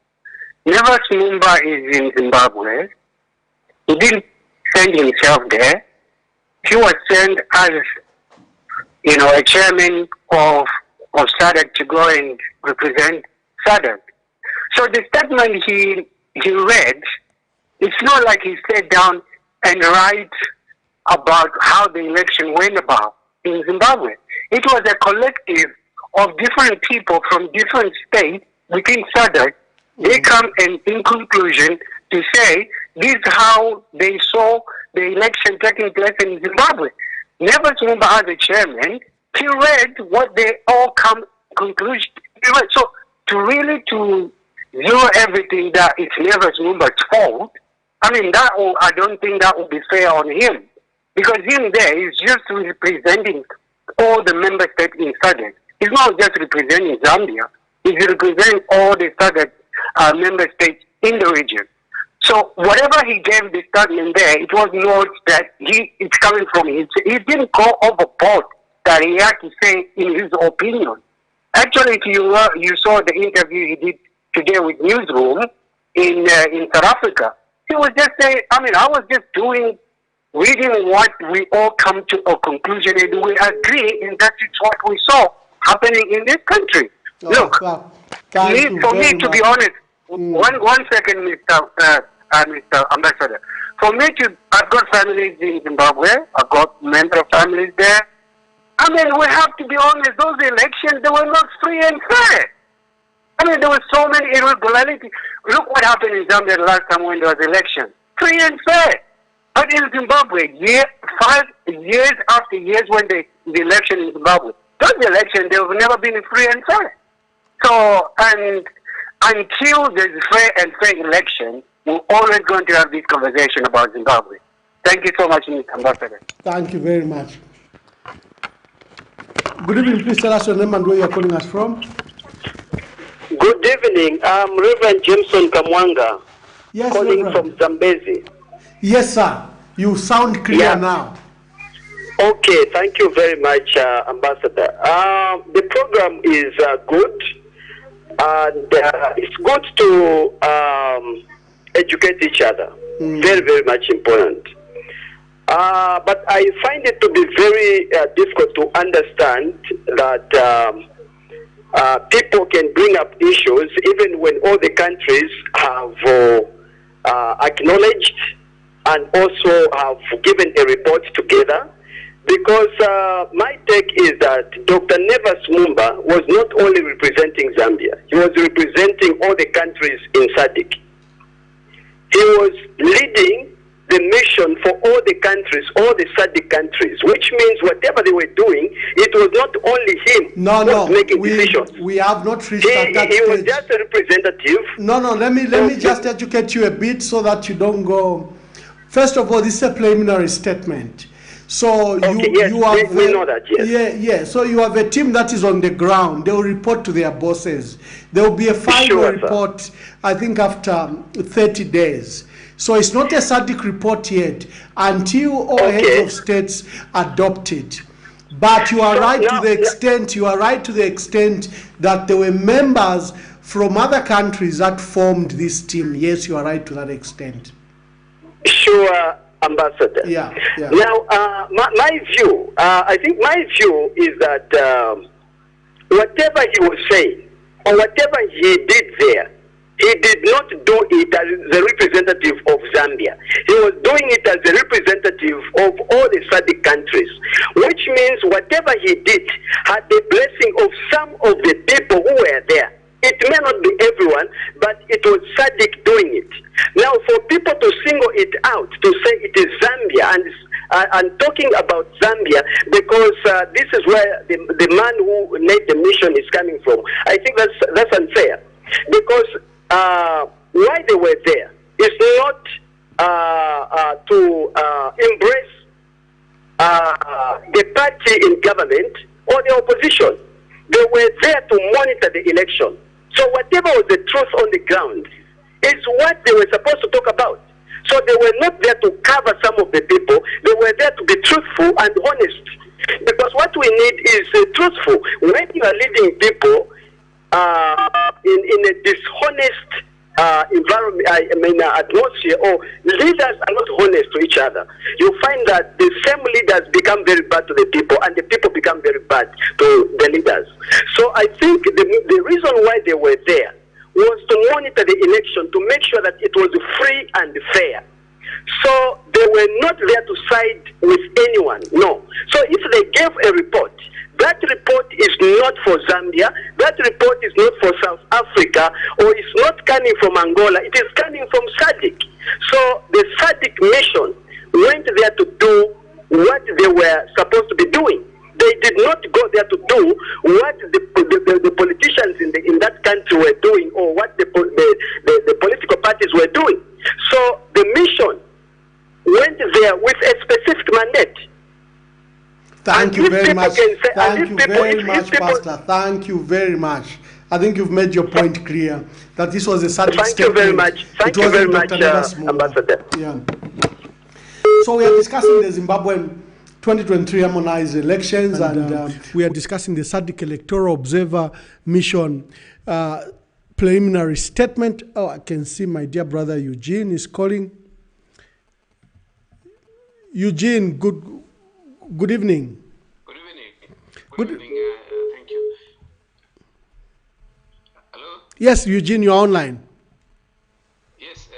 Nevas Mumba is in Zimbabwe, He didn't send himself there. He was sent as, you know, a chairman of SADC to go and represent SADC. So the statement he read, it's not like he sat down and write about how the election went about in Zimbabwe. It was a collective of different people from different states within SADC. They come and in conclusion to say this is how they saw the election taking place in Zimbabwe. Nevers Mumba as a chairman, he read what they all come conclusion. So to zero everything that it's Nevers Mumba's fault, I mean, I don't think that would be fair on him. Because him there is just representing all the member states in SADC. He's not just representing Zambia. He's representing all the SADC member states in the region. So whatever he gave the statement there, it was not that it's coming from him. He didn't go overboard that he had to say in his opinion. Actually, if you saw the interview he did today with Newsroom in South Africa, he was just saying, I mean, I was just reading what we all come to a conclusion and we agree, and that is what we saw happening in this country. Oh, look, wow. for me, to be honest, one second, Mr. Ambassador. For me, I've got families in Zimbabwe. I've got member families there. I mean, we have to be honest, those elections, they were not free and fair. I mean, there were so many irregularities. Look what happened in Zambia the last time when there was election. Free and fair. But in Zimbabwe, 5 years after years when the election in Zimbabwe, those elections, they have never been free and fair. So, and until there's fair and fair election, we're always going to have this conversation about Zimbabwe. Thank you so much, Mr. Ambassador. Thank you very much. Good evening, please tell us your name and where you're calling us from. Good evening, I'm Reverend Jameson Kamwanga, calling from Zambezi. Yes, sir. You sound clear now. Okay, thank you very much, Ambassador. The program is good, and it's good to educate each other. Very, very much important. But I find it to be very difficult to understand that people can bring up issues even when all the countries have acknowledged and also have given a report together. Because my take is that Dr. Nevers Mumba was not only representing Zambia, he was representing all the countries in SADC. He was leading the mission for all the countries, all the SADC countries, which means whatever they were doing, it was not only him who was making decisions. We have not reached that He was stage. just a representative. No, let me just educate you a bit so that you don't go. First of all, this is a preliminary statement. So you have we know that, yes. Yeah. So you have a team that is on the ground. They will report to their bosses. There will be a final report, I think, after 30 days. So it's not a SADC report yet until all heads of states adopt it. But you are right to the extent. You are right to the extent that there were members from other countries that formed this team. Yes, you are right to that extent. Sure, Ambassador. Yeah. Now, my view, I think my view is that whatever he was saying or whatever he did there, he did not do it as the representative of Zambia. He was doing it as the representative of all the SADC countries, which means whatever he did had the blessing of some of the people who were there. It may not be everyone, but it was SADC doing it. Now, for people to single it out, to say it is Zambia, and talking about Zambia, because this is where the man who made the mission is coming from, I think that's unfair. Because why they were there is not to embrace the party in government or the opposition. They were there to monitor the election. So whatever was the truth on the ground is what they were supposed to talk about. So they were not there to cover some of the people. They were there to be truthful and honest. Because what we need is truthful. When you are leading people in a dishonest environment, atmosphere, or leaders are not honest to each other, you find that the same leaders become very bad to the people, and the people become very bad to the leaders. So I think the reason why they were there was to monitor the election, to make sure that it was free and fair. So they were not there to side with anyone, no. So if they gave a report, that report is not for Zambia, that report is not for South Africa, or it's not coming from Angola, it is coming from SADC. So the SADC mission went there to do what they were supposed to be doing. They did not go there to do what the politicians in that country were doing, or what the political parties were doing. So the mission went there with a specific mandate. Thank you very much. Thank you very much, Pastor. Thank you very much. I think you've made your point clear that this was a SADC statement. Thank you very much. Thank you very much, Ambassador. Yeah. So we are discussing the Zimbabwean 2023 harmonized elections, and we are discussing the SADC Electoral Observer Mission preliminary statement. Oh, I can see my dear brother Eugene is calling. Eugene, good evening. Good evening. Thank you. Hello? Yes, Eugene, you're online. Yes,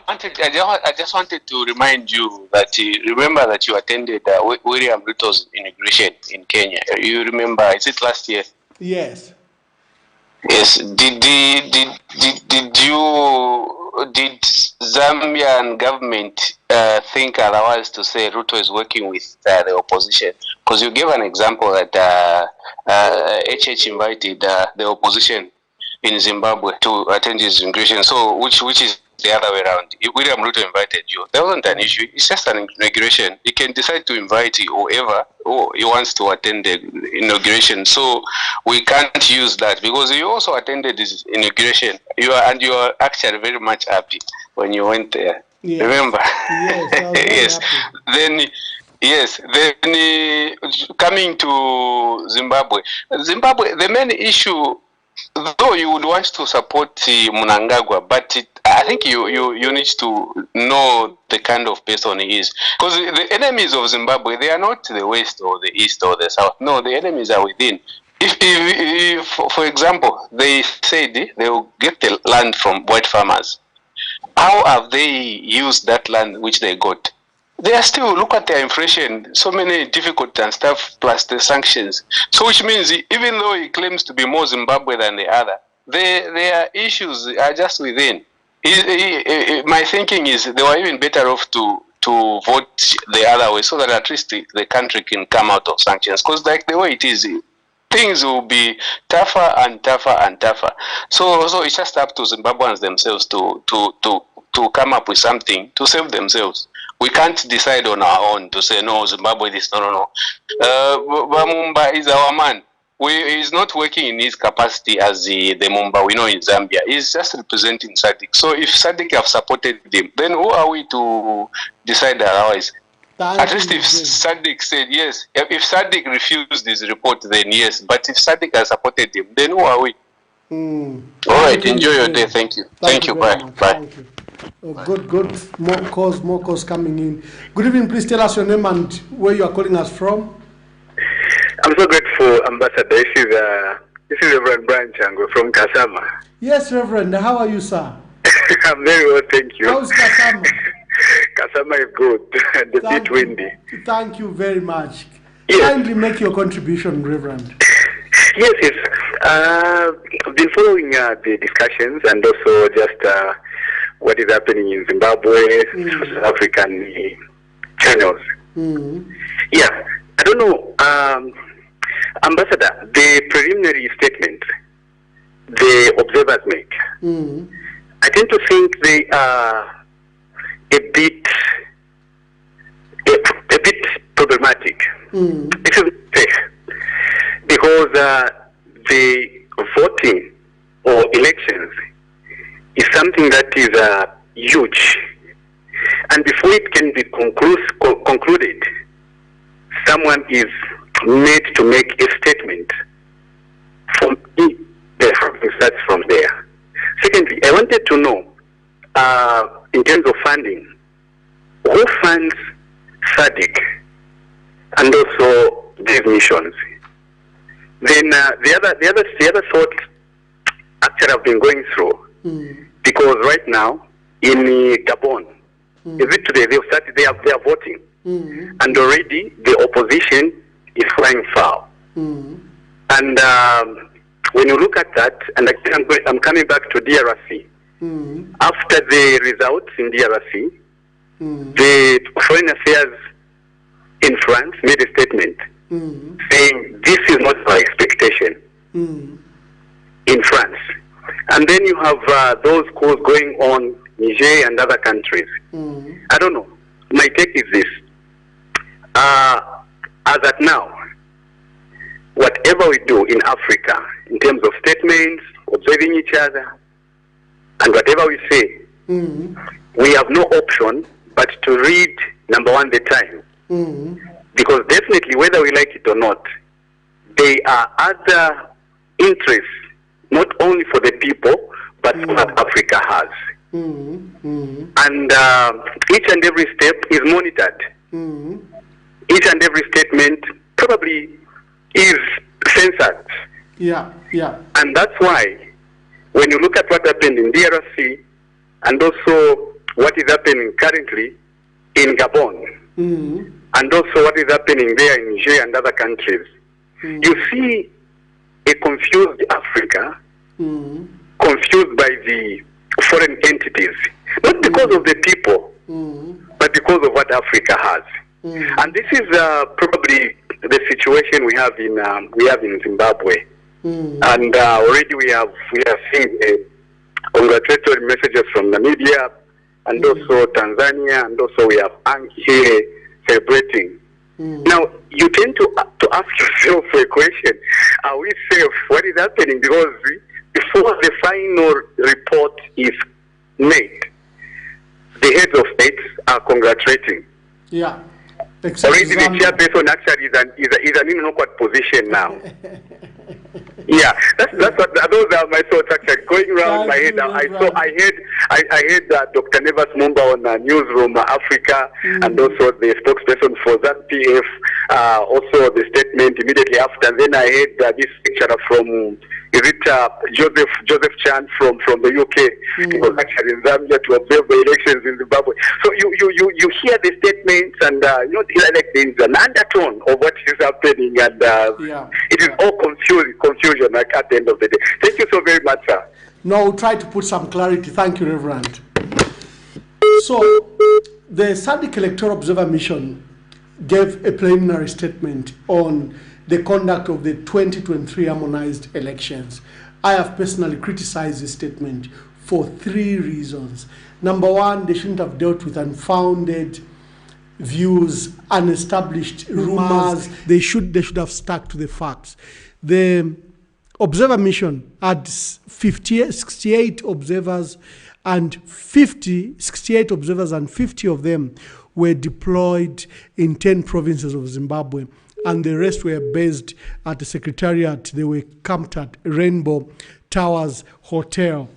I just wanted to remind you that remember that you attended William Ruto's inauguration in Kenya. You remember? Is it last year? Yes. Yes. Did Zambian government think otherwise to say Ruto is working with the opposition? Because you gave an example that HH invited the opposition in Zimbabwe to attend his inauguration. So which is the other way around? If William Ruto invited you, there wasn't an issue. It's just an inauguration. He can decide to invite whoever he wants to attend the inauguration. So we can't use that because you also attended his inauguration. You are actually very much happy when you went there. Yes. Remember? Yes. Yes. Then coming to Zimbabwe, the main issue, though you would want to support Mnangagwa, but I think you need to know the kind of person he is. Because the enemies of Zimbabwe, they are not the West or the East or the South. No, the enemies are within. If for example, they said they will get the land from white farmers, how have they used that land which they got? They are still, look at their inflation, so many difficult and stuff, plus the sanctions. So which means even though he claims to be more Zimbabwe than the other, their issues are just within. My thinking is they were even better off to vote the other way so that at least the country can come out of sanctions. Because like the way it is, things will be tougher and tougher and tougher. So it's just up to Zimbabweans themselves to come up with something to save themselves. We can't decide on our own to say, no, Zimbabwe this, no. Mumba is our man. He's not working in his capacity as the Mumba we know in Zambia. He's just representing SADC. So if SADC have supported him, then who are we to decide otherwise? At least if SADC said yes, if SADC refused this report, then yes. But if SADC has supported him, then who are we? All right, enjoy your day. Thank you. Thank you. Bye. Thank you. Oh, good. More calls coming in. Good evening. Please tell us your name and where you are calling us from. I'm so grateful, Ambassador. This is Reverend Brian Chango from Kasama. Yes, Reverend. How are you, sir? I'm very well, thank you. How's Kasama? Kasama is good. The bit windy. Thank you very much. Yes. Kindly make your contribution, Reverend. Yes. I've been following the discussions and also just what is happening in Zimbabwe, South African channels. Yeah, I don't know, Ambassador, the preliminary statement the observers make, I tend to think they are a bit problematic. Because the voting or elections is something that is huge, and before it can be concluded, someone is made to make a statement. From me, the starts from there. Secondly, wanted to know, in terms of funding, who funds SADC and also these missions? Then the other thought actually I've been going through, because right now in Gabon, is it today? They are voting, and already the opposition is flying foul. And when you look at that, and I'm coming back to DRC. After the results in DRC, the Foreign Affairs in France made a statement saying this is not our expectation in France. And then you have those calls going on Niger and other countries. I don't know. My take is this. As at now, whatever we do in Africa, in terms of statements, observing each other, and whatever we say, we have no option but to read, number one, the time. Because definitely, whether we like it or not, there are other interests, not only for the people, but for what Africa has. And each and every step is monitored. Each and every statement probably is censored. And that's why, when you look at what happened in DRC, and also what is happening currently in Gabon, and also what is happening there in Niger and other countries, you see a confused Africa, confused by the foreign entities, not because of the people, but because of what Africa has. And this is probably the situation we have in Zimbabwe. And already we have seen congratulatory messages from Namibia, and also Tanzania, and also we have Anki celebrating. Now, you tend to ask yourself a question: are we safe? What is happening? Because before the final report is made, the heads of states are congratulating. Already the chairperson actually is an inawkward position now. That's what those are my thoughts actually going around my head. I heard Dr. Nevas Mumba on Newsroom Africa, and also the spokesperson for ZANU-PF, also the statement immediately after. And then I heard this picture from Joseph Chan from the UK. He was actually in Zambia to observe the elections in Zimbabwe. So you hear the statements, and like there is an undertone of what is happening, and it is all confusion at the end of the day. Thank you so very much, sir. No, we'll try to put some clarity. Thank you, Reverend. So, the SADC Electoral Observer Mission gave a preliminary statement on the conduct of the 2023 harmonized elections. I have personally criticized this statement for 3 reasons. Number one, they shouldn't have dealt with unfounded views, unestablished rumors. They should have stuck to the facts. The Observer Mission had 68 observers, and 50 of them were deployed in 10 provinces of Zimbabwe, and the rest were based at the Secretariat. They were camped at Rainbow Towers Hotel.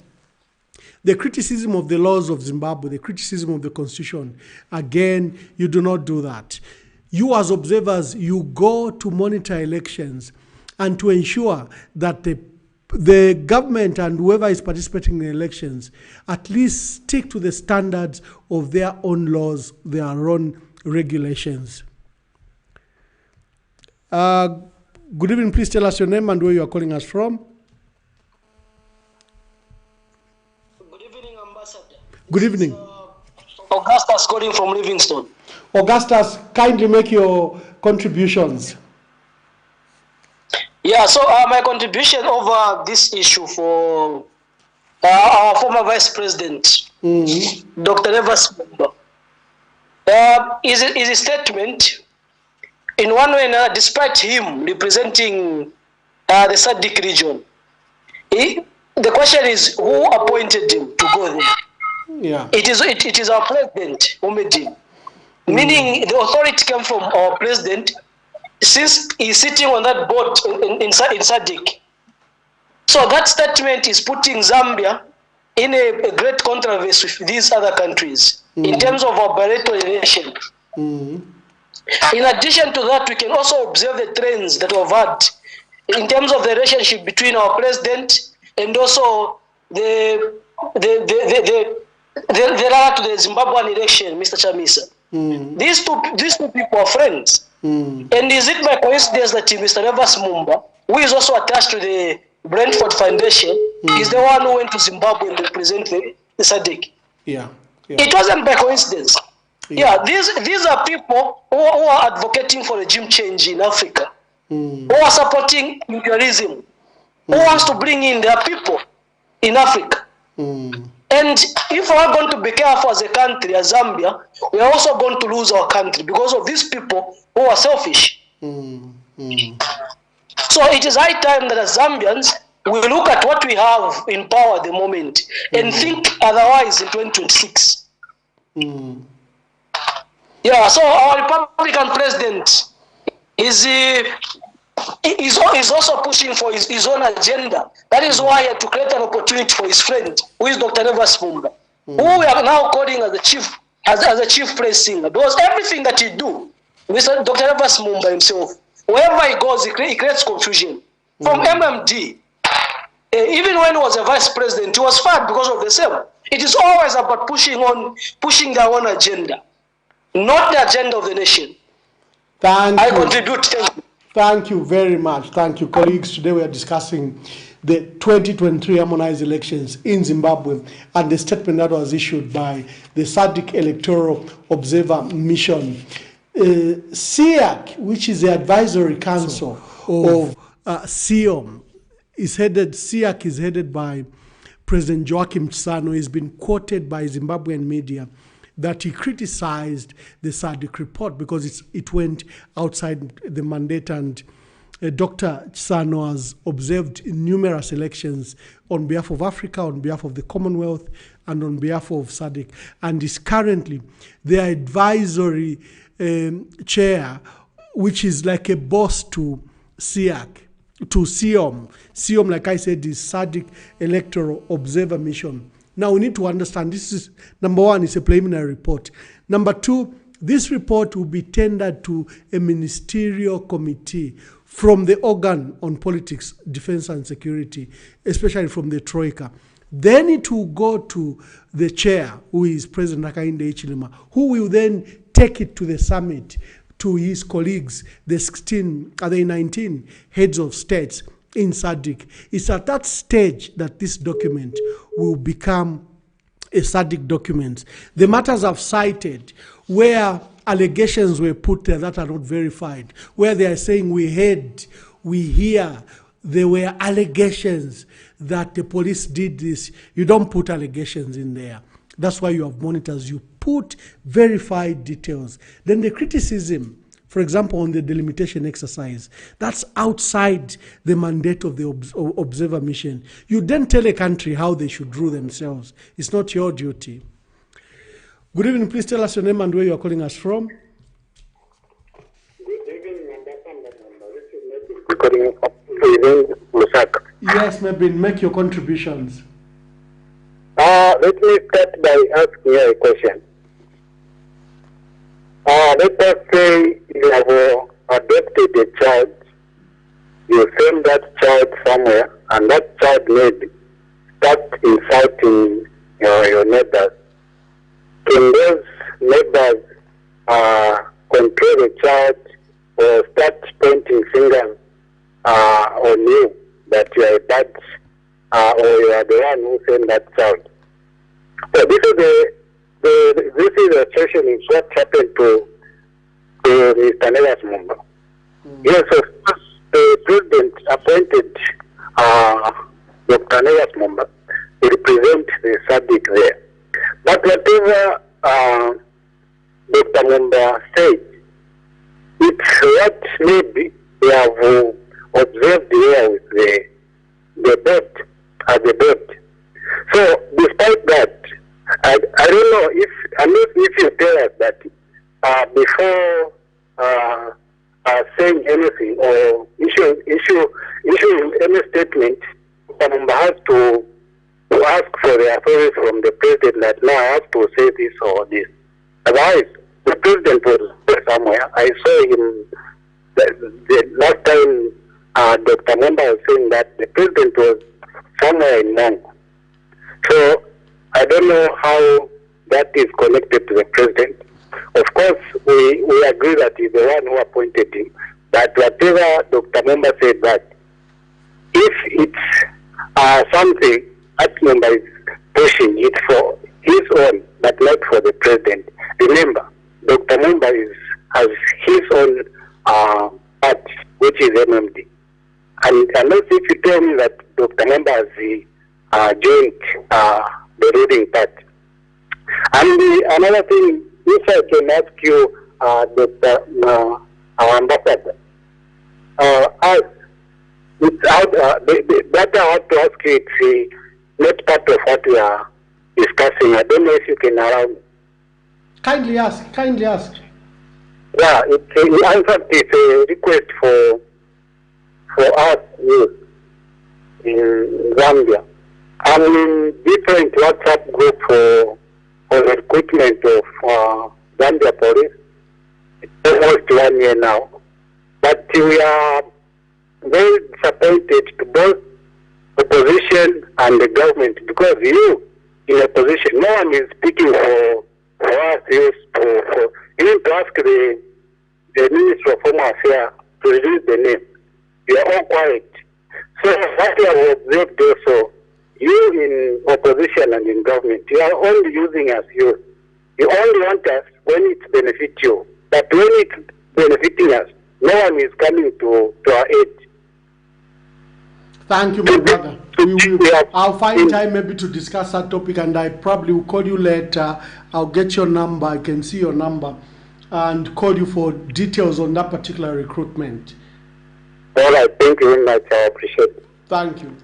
The criticism of the laws of Zimbabwe, the criticism of the Constitution, again, you do not do that. You as observers, you go to monitor elections and to ensure that the government and whoever is participating in elections at least stick to the standards of their own laws, their own regulations. Good evening, please tell us your name and where you are calling us from. Good evening, Ambassador. Good evening. Augustus calling from Livingstone. Augustus, kindly make your contributions. Yeah, so my contribution over this issue for our former Vice President, Dr. Nevas Mumba, is a statement. In one way, despite him representing the SADC region, the question is who appointed him to go there? It is our president who made him. Meaning the authority came from our president, since he's sitting on that board in SADC. So that statement is putting Zambia in a great controversy with these other countries in terms of our bilateral relations. In addition to that, we can also observe the trends that we've had in terms of the relationship between our president and also the runner to the Zimbabwean election, Mr. Chamisa. These two people are friends. And is it by coincidence that Mr. Evans Mumba, who is also attached to the Brentford Foundation, is the one who went to Zimbabwe and represent the SADC? Yeah. It wasn't by coincidence. Yeah, these are people who are advocating for regime change in Africa, who are supporting imperialism, who wants to bring in their people in Africa. And if we are going to be careful as a country, as Zambia, we are also going to lose our country because of these people who are selfish. So it is high time that as Zambians, we look at what we have in power at the moment and think otherwise in 2026. Yeah, so our Republican president is also pushing for his own agenda. That is why he had to create an opportunity for his friend, who is Dr. Evans Mumba, who we are now calling as the chief press singer. Because everything that he do, Mr. Dr. Evans Mumba himself, wherever he goes, he creates confusion. From MMD, even when he was a vice president, he was fired because of the same. It is always about pushing their own agenda, not the agenda of the nation. I contribute. Thank you. Thank you very much. Thank you, colleagues. Today we are discussing the 2023 harmonized elections in Zimbabwe and the statement that was issued by the SADC Electoral Observer Mission. SEAC, which is the advisory council of SIOM, SEAC is headed by President Joachim Chissano. He's been quoted by Zimbabwean media that he criticized the SADC report because it went outside the mandate, and Dr. Chissano has observed numerous elections on behalf of Africa, on behalf of the Commonwealth, and on behalf of SADC, and is currently the advisory chair, which is like a boss to SEAC, to SIOM. SIOM, like I said, is SADC Electoral Observer Mission. Now, we need to understand this is, number one, it's a preliminary report. Number two, this report will be tendered to a ministerial committee from the organ on politics, defense and security, especially from the Troika. Then it will go to the chair, who is President Hakainde Hichilema, who will then take it to the summit, to his colleagues, the 19 heads of states in SADC. It's at that stage that this document will become a SADC document. The matters I've cited where allegations were put there that are not verified, where they are saying we hear, there were allegations that the police did this. You don't put allegations in there. That's why you have monitors. You put verified details. Then the criticism, for example, on the delimitation exercise, that's outside the mandate of the observer mission. You then tell a country how they should rule themselves. It's not your duty. Good evening. Please tell us your name and where you are calling us from. Yes, maybe make your contributions. Let me start by asking you a question. Let us say you have adopted a child, you send that child somewhere, and that child maybe start inciting your neighbors. Can those neighbors control the child or start pointing fingers on you that you are a bad or you are the one who sent that child? So this is a situation is what happened to Mr. Nevas Mumba. Yes, of course, the president appointed Dr. Nevas Mumba to represent the SADC there. But whatever Dr. Mumba said, it's what maybe we have observed here with the board, at the board. So, despite that, I don't know if you tell us that before saying anything or issuing any statement, Mumba has ask for the authority from the president that now I have to say this or this. Otherwise, the president was somewhere. I saw him the last time Dr. Mumba was saying that the president was somewhere in Mumba. So I don't know how that is connected to the president. Of course, we agree that he's the one who appointed him. But whatever Dr. Mumba said, that if it's something that Mumba is pushing, it's for his own, but not for the president. Remember, Dr. Mumba has his own party, which is MMD. And unless if you tell me that Dr. Mumba has joined the ruling party. And another thing, if I can ask you, Dr. our ambassador, that I have to ask you, it's not part of what we are discussing. I don't know if you can allow me. Kindly ask. Yeah, in fact, it's a request for us in Zambia. I'm in different WhatsApp group for the recruitment of Zambia police. It's almost 1 year now. But we are very disappointed to both opposition and the government, because you in opposition, no one is speaking for us. You need to ask the Minister of Home Affairs to release the name. You are all quiet. So what we have observed also, you in opposition and in government, you are only using us. You only want us when it benefits you. But when it's benefiting us, no one is coming to our aid. Thank you, my brother. I'll find time maybe to discuss that topic, and I probably will call you later. I'll get your number. I can see your number and call you for details on that particular recruitment. All right. Thank you very much. I appreciate it. Thank you.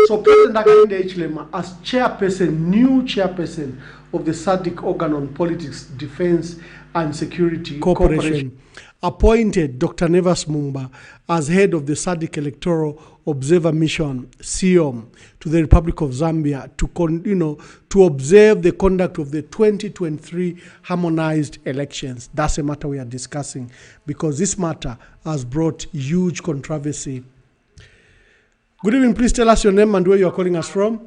So President Hakainde Hichilema, as chairperson, new chairperson of the SADC Organ on Politics, Defense and Security Cooperation, appointed Dr. Nevas Mumba as head of the SADC Electoral Observer Mission, SEOM, to the Republic of Zambia to observe the conduct of the 2023 harmonized elections. That's a matter we are discussing, because this matter has brought huge controversy. Good evening. Please tell us your name and where you are calling us from.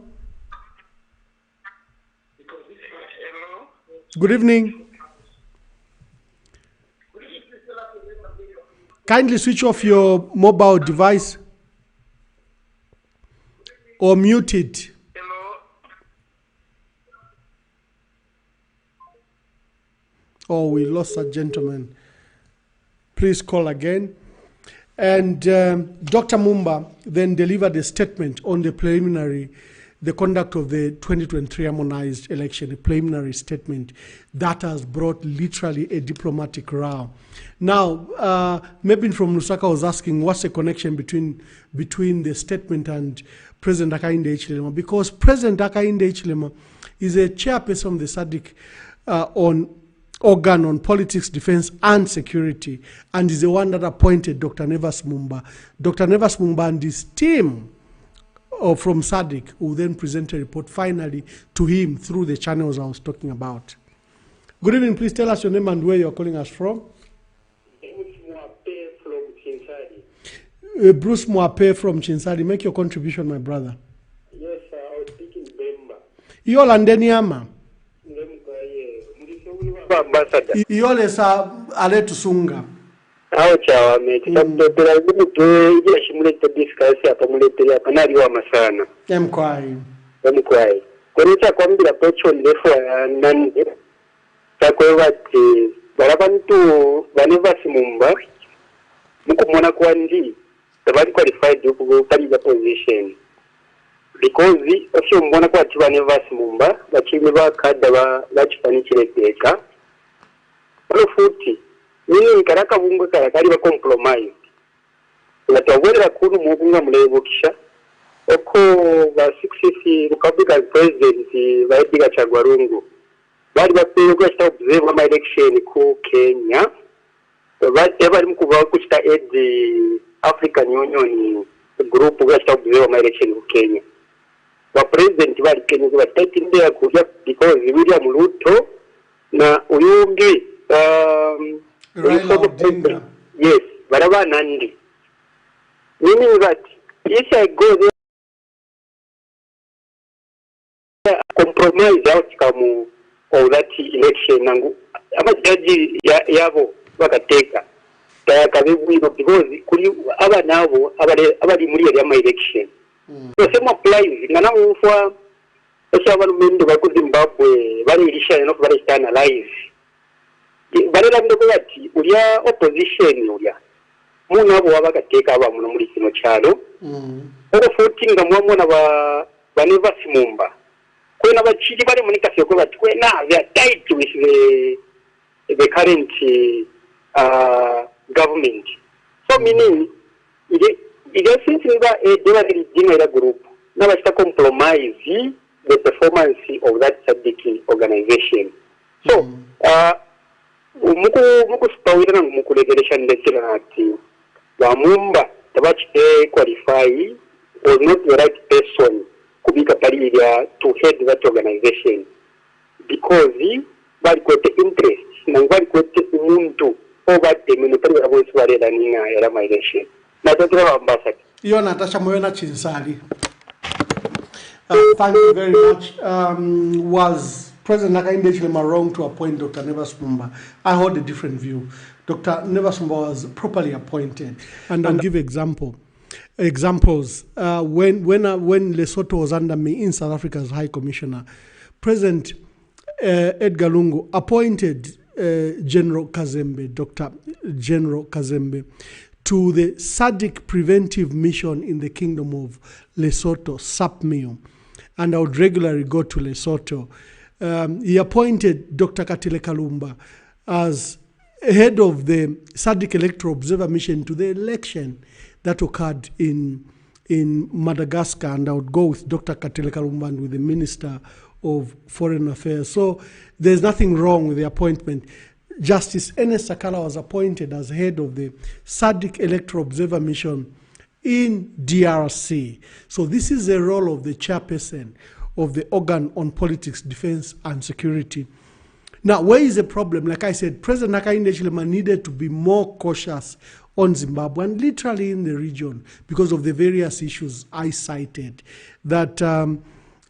Good evening. Kindly switch off your mobile device or mute it. Oh, we lost that gentleman. Please call again. And Dr. Mumba then delivered a statement on the conduct of the 2023 harmonized election, a preliminary statement that has brought literally a diplomatic row. Now, maybe from Lusaka was asking what's the connection between the statement and President Hakainde Hichilema, because President Hakainde Hichilema is a chairperson of the SADC Organ on Politics, Defense and Security, and is the one that appointed Dr. Nevas Mumba. Dr. Nevas Mumba and his team from SADC will then present a report finally to him through the channels I was talking about. Good evening. Please tell us your name and where you're calling us from. Bruce Mwape from Chinsadi. Make your contribution, my brother. Yes, sir. I was speaking Bemba. Iyo landeni ama? Ambassador. Iyo lesa aletu sunga. Aho chawa meti. Tabutera zimu tuwe ija shimulete discuss hapa mulete hapa nari wa masana. Mkwai. Kwenye kwa mbila pecho ndefu nani. Takwewa ti barabantu Nevas Mumba mukumona kwa ndi tabali qualified ku pariza position, because osho mbona kwa tiba Nevas Mumba bachimi bakada bachifanikire teka profuti nini karaka bungo karakari ba compromise natawera kuru mugunga mulebukisha oko ba 60 Republican president baediga chagwarungu bali bapeyo kwa stop observe my election ku Kenya. Bari mukuva kuchita the African Union group ga stop observe my election ku Kenya. president bali Kenya batatinda kuja because William Ruto na uyungi yes baraba nandi meaning that if I go there compromise outcome of that election nangu amajaji yabo bakateka takabibwino because kuri aba nabo abali muri ya election so same applies ngana mufwa esaba lumendo ba Zimbabwe bali ilishana no bali stand alive bali lamdo ko bati ulia opposition ulia muna abo bakateka aba muno muri kino cyaro oro 14 ngamwamo na ba never Mumba kwena bachiri bali muri kaseko bati kwena they are tied with the current government. So meaning it is something that a general group now has to compromise the performance of that SADC organization. So muku spawira na muku regulation ndekira ati wa Mumba tabachi qualify was not the right person kubika paliya to head that organization because bali kwete interest na bali kwete umuntu over the military avoice barela ninga era migration na totra ambassador iyo Natasha Moyona Chinsali. Thank you very much. Was President Hakainde Hichilema wrong to appoint Dr. Nevas Mumba? I hold a different view. Dr. Nevas Mumba was properly appointed, and I'll give examples. When Lesotho was under me in South Africa as High Commissioner, President Edgar Lungu appointed General Kazembe, Dr. General Kazembe, to the SADC Preventive Mission in the Kingdom of Lesotho, SAPMIO, and I would regularly go to Lesotho. He appointed Dr. Katile Kalumba as head of the SADC Electoral Observer Mission to the election that occurred in Madagascar, and I would go with Dr. Katile Kalumba and with the Minister of Foreign Affairs. So there's nothing wrong with the appointment. Justice Ernest Sakala was appointed as head of the SADC Electoral Observer Mission in DRC. So this is the role of the chairperson of the Organ on Politics, Defense and Security. Now, where is the problem? Like I said, President Hakainde Hichilema needed to be more cautious on Zimbabwe and literally in the region because of the various issues I cited. That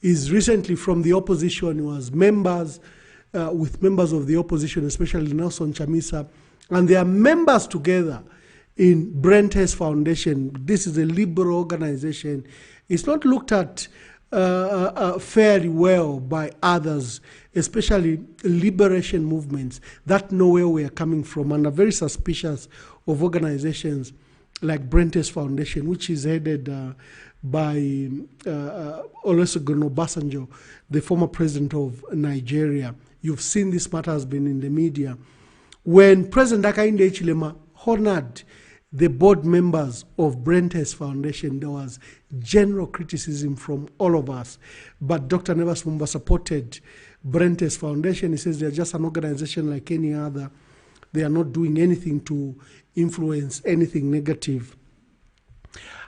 is recently from the opposition. He was with members of the opposition, especially Nelson Chamisa, and they are members together in Brent Hess Foundation. This is a liberal organization. It's not looked at fairly well by others, especially liberation movements that know where we are coming from and are very suspicious of organizations like Brent Hess Foundation, which is headed by Olusegun Obasanjo, the former president of Nigeria. You've seen this matter has been in the media. When President Hakainde Hichilema honored the board members of Brent Hess Foundation, there was general criticism from all of us. But Dr. Nevas Mumba supported Brent Hess Foundation. He says they're just an organization like any other. They are not doing anything to influence anything negative.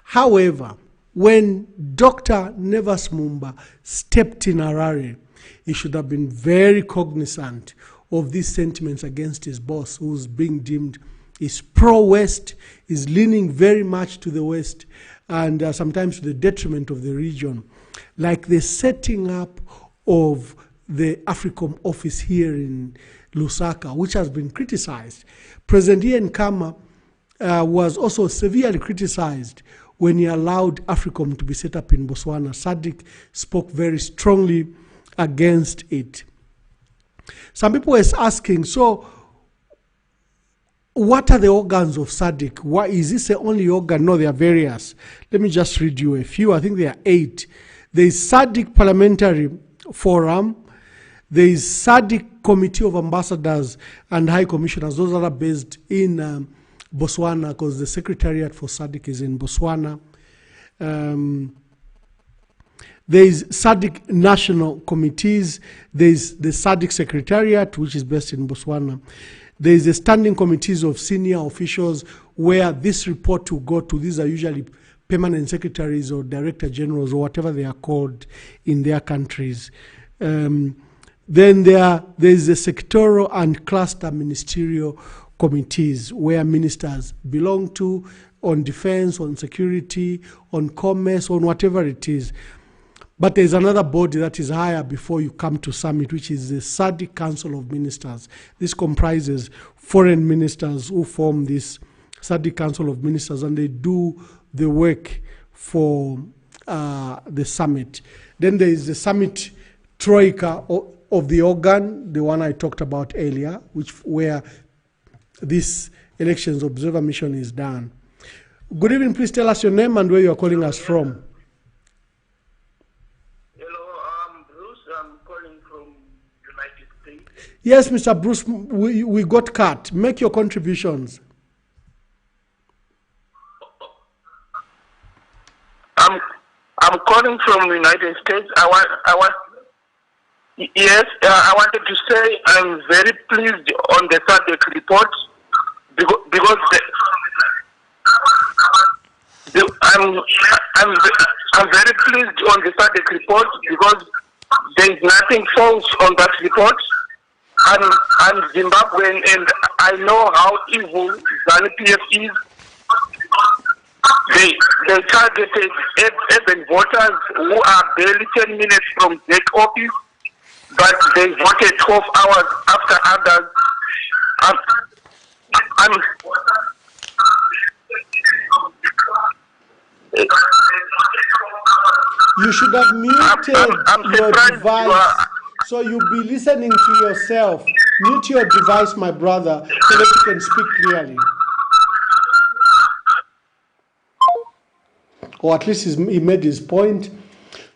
However, when Dr. Nevas Mumba stepped in Harare, he should have been very cognizant of these sentiments against his boss, who's being deemed is pro-West, is leaning very much to the West, and sometimes to the detriment of the region. Like the setting up of the AFRICOM office here in Lusaka, which has been criticized. President Ian Khama was also severely criticized when he allowed AFRICOM to be set up in Botswana. SADC spoke very strongly against it. Some people were asking, so what are the organs of SADC? Why is this the only organ? No, there are various. Let me just read you a few. I think there are 8. There is SADC Parliamentary Forum. There is SADC Committee of Ambassadors and High Commissioners. Those are based in Botswana because the Secretariat for SADC is in Botswana. There is SADC National Committees. There is the SADC Secretariat, which is based in Botswana. There is the standing committees of senior officials where this report will go to. These are usually permanent secretaries or director generals or whatever they are called in their countries. Then there is a sectoral and cluster ministerial committees where ministers belong to, on defense, on security, on commerce, on whatever it is. But there's another body that is higher before you come to summit, which is the SADC Council of Ministers. This comprises foreign ministers who form this SADC Council of Ministers, and they do the work for the summit. Then there is the summit troika of the organ, the one I talked about earlier, where this Elections Observer Mission is done. Good evening, please tell us your name and where you are calling us from. Yes, Mr. Bruce, we got cut. Make your contributions. I'm calling from the United States. I wanted to say I'm very pleased on the SADC report because I'm very pleased on the SADC report because there is nothing false on that report. I'm Zimbabwean and I know how evil ZANU-PF is. They targeted even voters who are barely 10 minutes from their office, but they voted 12 hours after others. You should have muted your device, so you'll be listening to yourself. Mute your device, my brother, so that you can speak clearly. Or at least he made his point.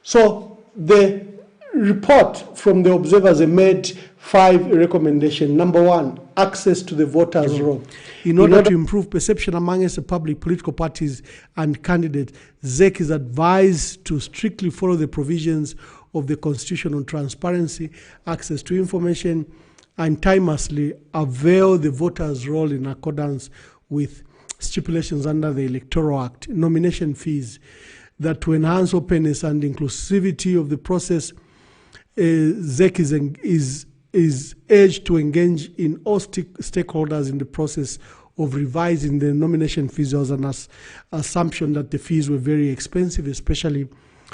So the report from the observers made 5 recommendations. Number 1, access to the voters' roll. In order to improve perception amongst the public, political parties and candidates, ZEC is advised to strictly follow the provisions of the Constitution on transparency, access to information, and timelessly avail the voters' roll in accordance with stipulations under the Electoral Act. Nomination fees, that to enhance openness and inclusivity of the process, ZEC is urged to engage in all stakeholders in the process of revising the nomination fees. There was an assumption that the fees were very expensive, especially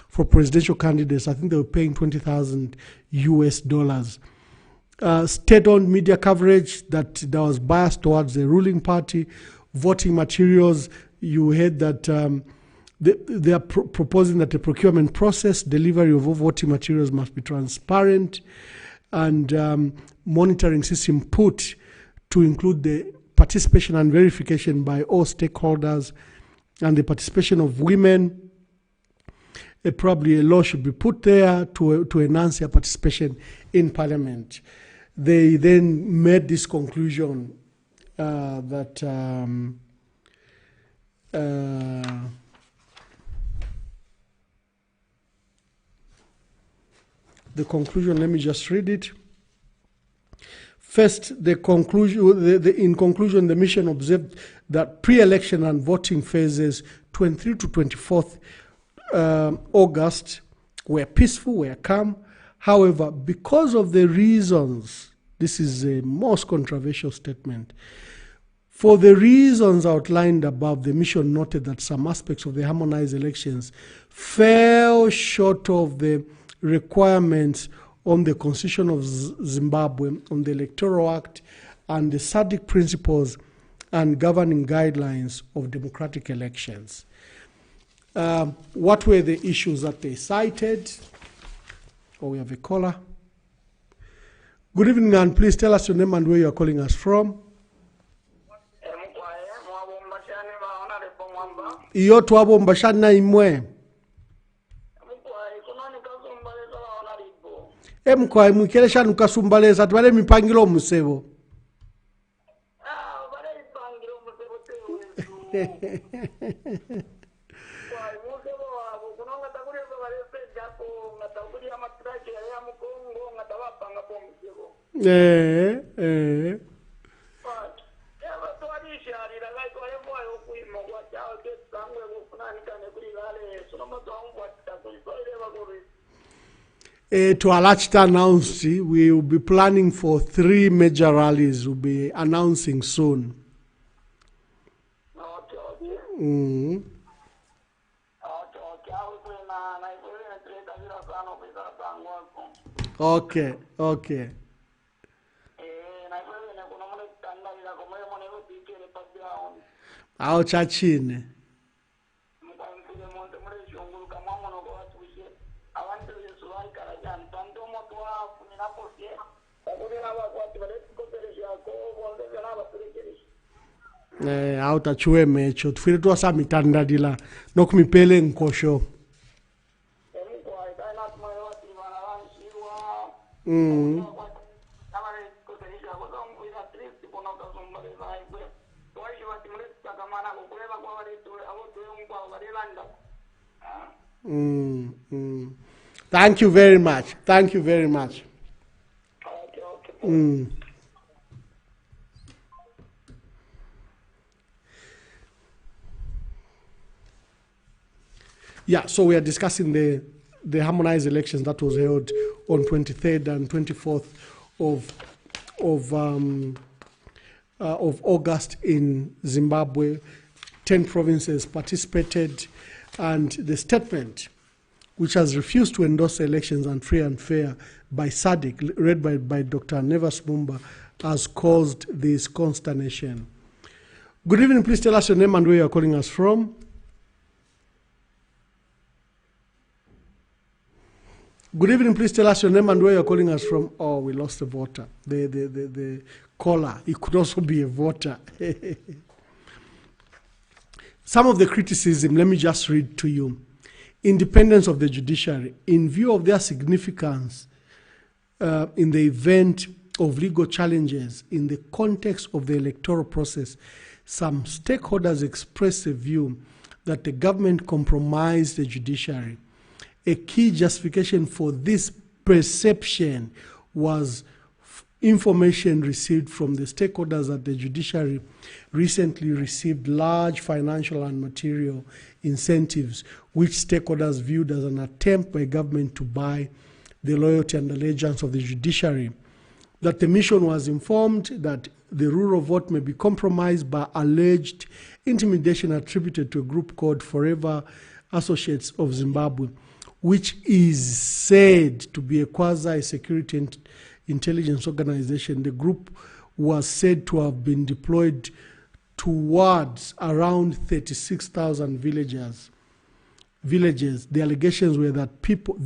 for presidential candidates. I think they were paying $20,000 US. State-owned media coverage, that there was bias towards the ruling party. Voting materials, you heard that they are proposing that the procurement process, delivery of all voting materials must be transparent, and monitoring system put to include the participation and verification by all stakeholders and the participation of women. Probably a law should be put there to enhance their participation in parliament. They then made this conclusion that the conclusion, let me just read it. First, the conclusion, in conclusion, the mission observed that pre-election and voting phases 23 to 24th August were peaceful, were calm. However, because of the reasons, this is a most controversial statement, for the reasons outlined above, the mission noted that some aspects of the harmonized elections fell short of the requirements on the Constitution of Zimbabwe, on the Electoral Act, and the SADC principles and governing guidelines of democratic elections. What were the issues that they cited? Oh, we have a caller. Good evening, and please tell us your name and where you are calling us from. Iyo twabomba shana imwe. Emkwa mwikele shanu kasumbaleza tubale mipangilo musebo. To Alachta announced, we will be planning for 3 major rallies. We'll be announcing soon. Okay, okay. Ao chachine. Au tachue mecho tufire tuwasa mitandadila nokumipele nkosho. Thank you very much. Thank you very much. Yeah, so we are discussing the harmonized elections that was held on 23rd and 24th of August in Zimbabwe. 10 provinces participated, and the statement, which has refused to endorse elections and free and fair by SADC, read by Dr. Nevas Mumba, has caused this consternation. Good evening, please tell us your name and where you are calling us from. Good evening, please tell us your name and where you're calling us from. Oh, we lost the voter. The caller. He could also be a voter. Some of the criticism, let me just read to you. Independence of the judiciary. In view of their significance in the event of legal challenges in the context of the electoral process, some stakeholders expressed a view that the government compromised the judiciary. A key justification for this perception was information received from the stakeholders that the judiciary recently received large financial and material incentives, which stakeholders viewed as an attempt by government to buy the loyalty and allegiance of the judiciary. That the mission was informed that the rule of vote may be compromised by alleged intimidation attributed to a group called Forever Associates of Zimbabwe, which is said to be a quasi-security intelligence organization. The group was said to have been deployed towards around 36,000 villages. The allegations were that people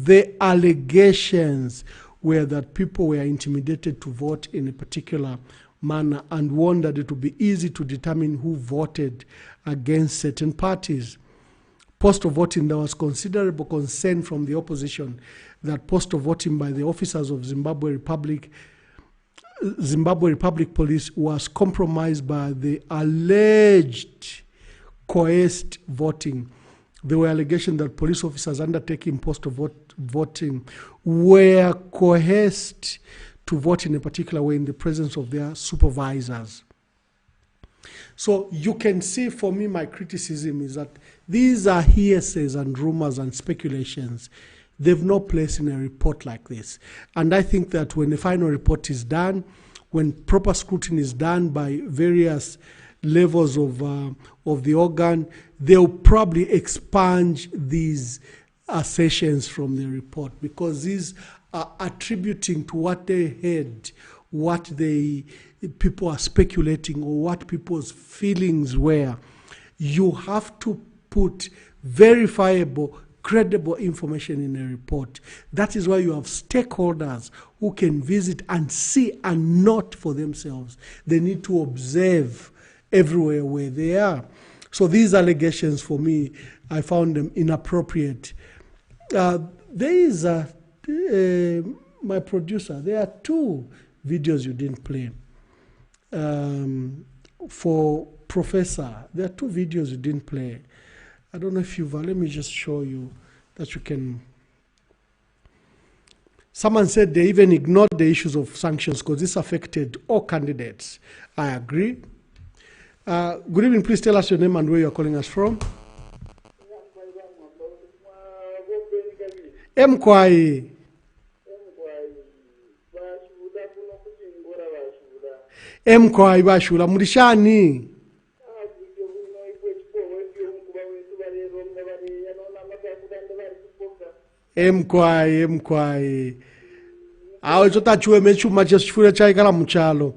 were intimidated to vote in a particular manner and warned that it would be easy to determine who voted against certain parties. Postal voting, there was considerable concern from the opposition that postal voting by the officers of Zimbabwe Republic Police was compromised by the alleged coerced voting. There were allegations that police officers undertaking postal voting were coerced to vote in a particular way in the presence of their supervisors. So you can see, for me, my criticism is that these are hearsays and rumors and speculations. They've no place in a report like this. And I think that when the final report is done, when proper scrutiny is done by various levels of the organ, they'll probably expunge these assertions from the report, because these are attributing to what they heard, what people are speculating, or what people's feelings were. You have to put verifiable, credible information in a report. That is why you have stakeholders who can visit and see and note for themselves. They need to observe everywhere where they are. So these allegations, for me, I found them inappropriate. There is my producer, there are 2 videos you didn't play. For Professor, there are 2 videos you didn't play. I don't know if you've, let me just show you that you can. Someone said they even ignored the issues of sanctions because this affected all candidates. I agree. Good evening, please tell us your name and where you're calling us from. Mkwai. Emkwai bashula mulishani. Emkwai. Awe chota chue mechuma chesifure chaikala muchalo.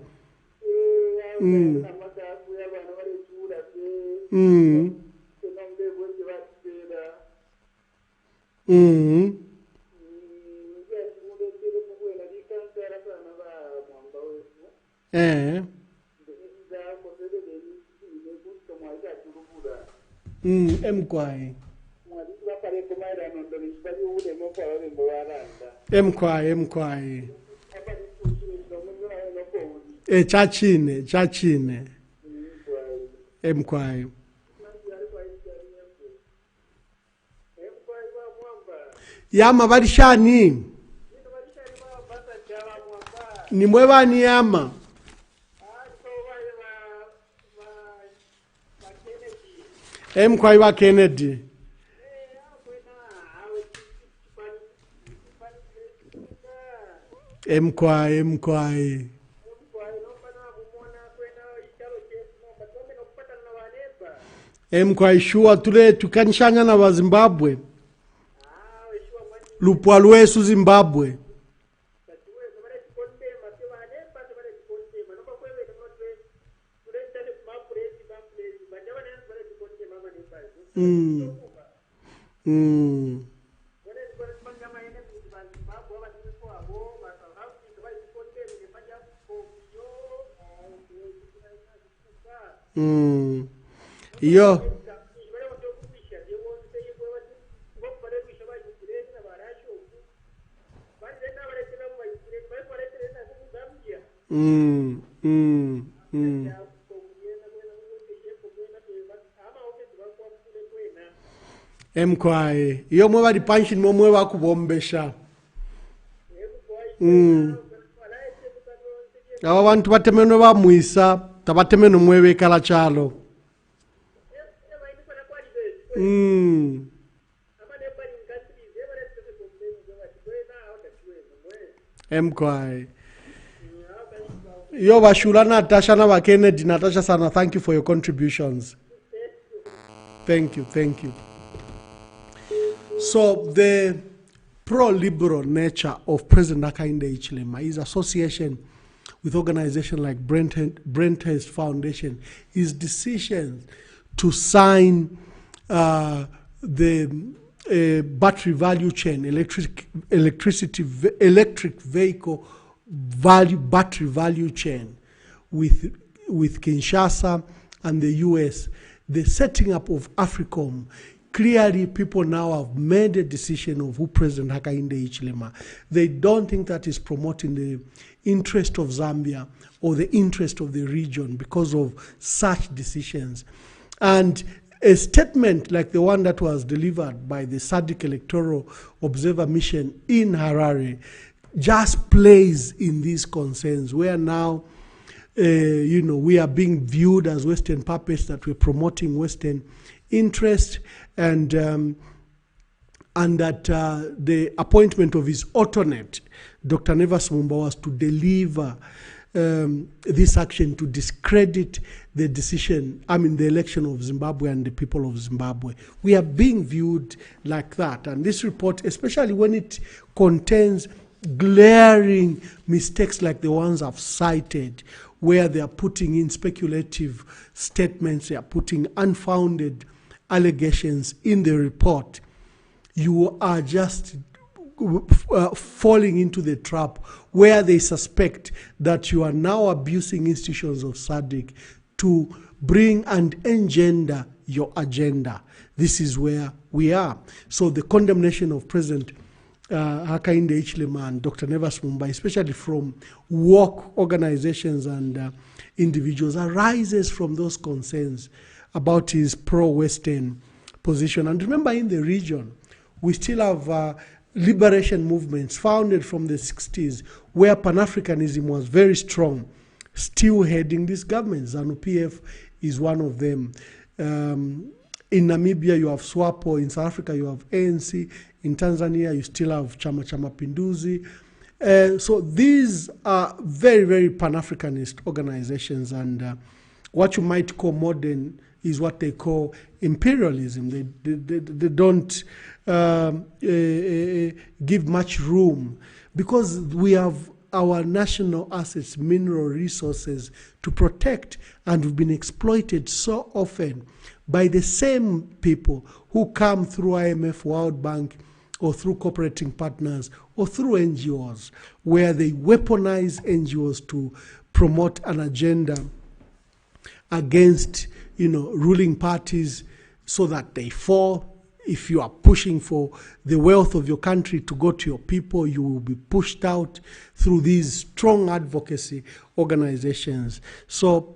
Emkwai. Chachine. Emkwai. Yama barishani. Ni mwebani yama. Emkwai wa Kennedy. Emkwai. Emkwai shua tule tukanishanya na wa Zimbabwe. Lupwa lwesu Zimbabwe. Yo. Emkwai. Yo mwe bali panshi ni mwe bakubombesha. Aba bantu batemeno bamwisa, tabatemeno mwe kala chalo. Emkwai. Yo bashula Natasha na Kennedy. Natasha sana, thank you for your contributions. Thank you. So the pro-liberal nature of President Hakainde Hichilema, his association with organizations like Brent Foundation, his decision to sign the battery value chain, electric vehicle battery value chain with Kinshasa and the US, the setting up of AFRICOM. Clearly, people now have made a decision of who President Hakainde Hichilema. They don't think that is promoting the interest of Zambia or the interest of the region because of such decisions. And a statement like the one that was delivered by the SADC Electoral Observer Mission in Harare just plays in these concerns where now, we are being viewed as Western puppets, that we're promoting Western interest, and that the appointment of his alternate, Dr. Mumba, was to deliver this action to discredit the decision, the election of Zimbabwe and the people of Zimbabwe. We are being viewed like that. And this report, especially when it contains glaring mistakes like the ones I've cited, where they are putting in speculative statements, they are putting unfounded allegations in the report, you are just falling into the trap where they suspect that you are now abusing institutions of SADC to bring and engender your agenda. This is where we are. So the condemnation of President Hakainde Hichilema and Dr. Mumba, especially from work organizations and individuals, arises from those concerns about his pro-Western position. And remember, in the region, we still have liberation movements founded from the 60s where Pan-Africanism was very strong, still heading these governments. ZANU-PF is one of them. In Namibia, you have SWAPO. In South Africa, you have ANC. In Tanzania, you still have Chama Pinduzi. So these are very, very Pan-Africanist organizations, and what you might call modern is what they call imperialism. They don't give much room, because we have our national assets, mineral resources to protect, and we've been exploited so often by the same people who come through IMF, World Bank, or through cooperating partners, or through NGOs, where they weaponize NGOs to promote an agenda against, ruling parties so that they fall. If you are pushing for the wealth of your country to go to your people, you will be pushed out through these strong advocacy organizations. So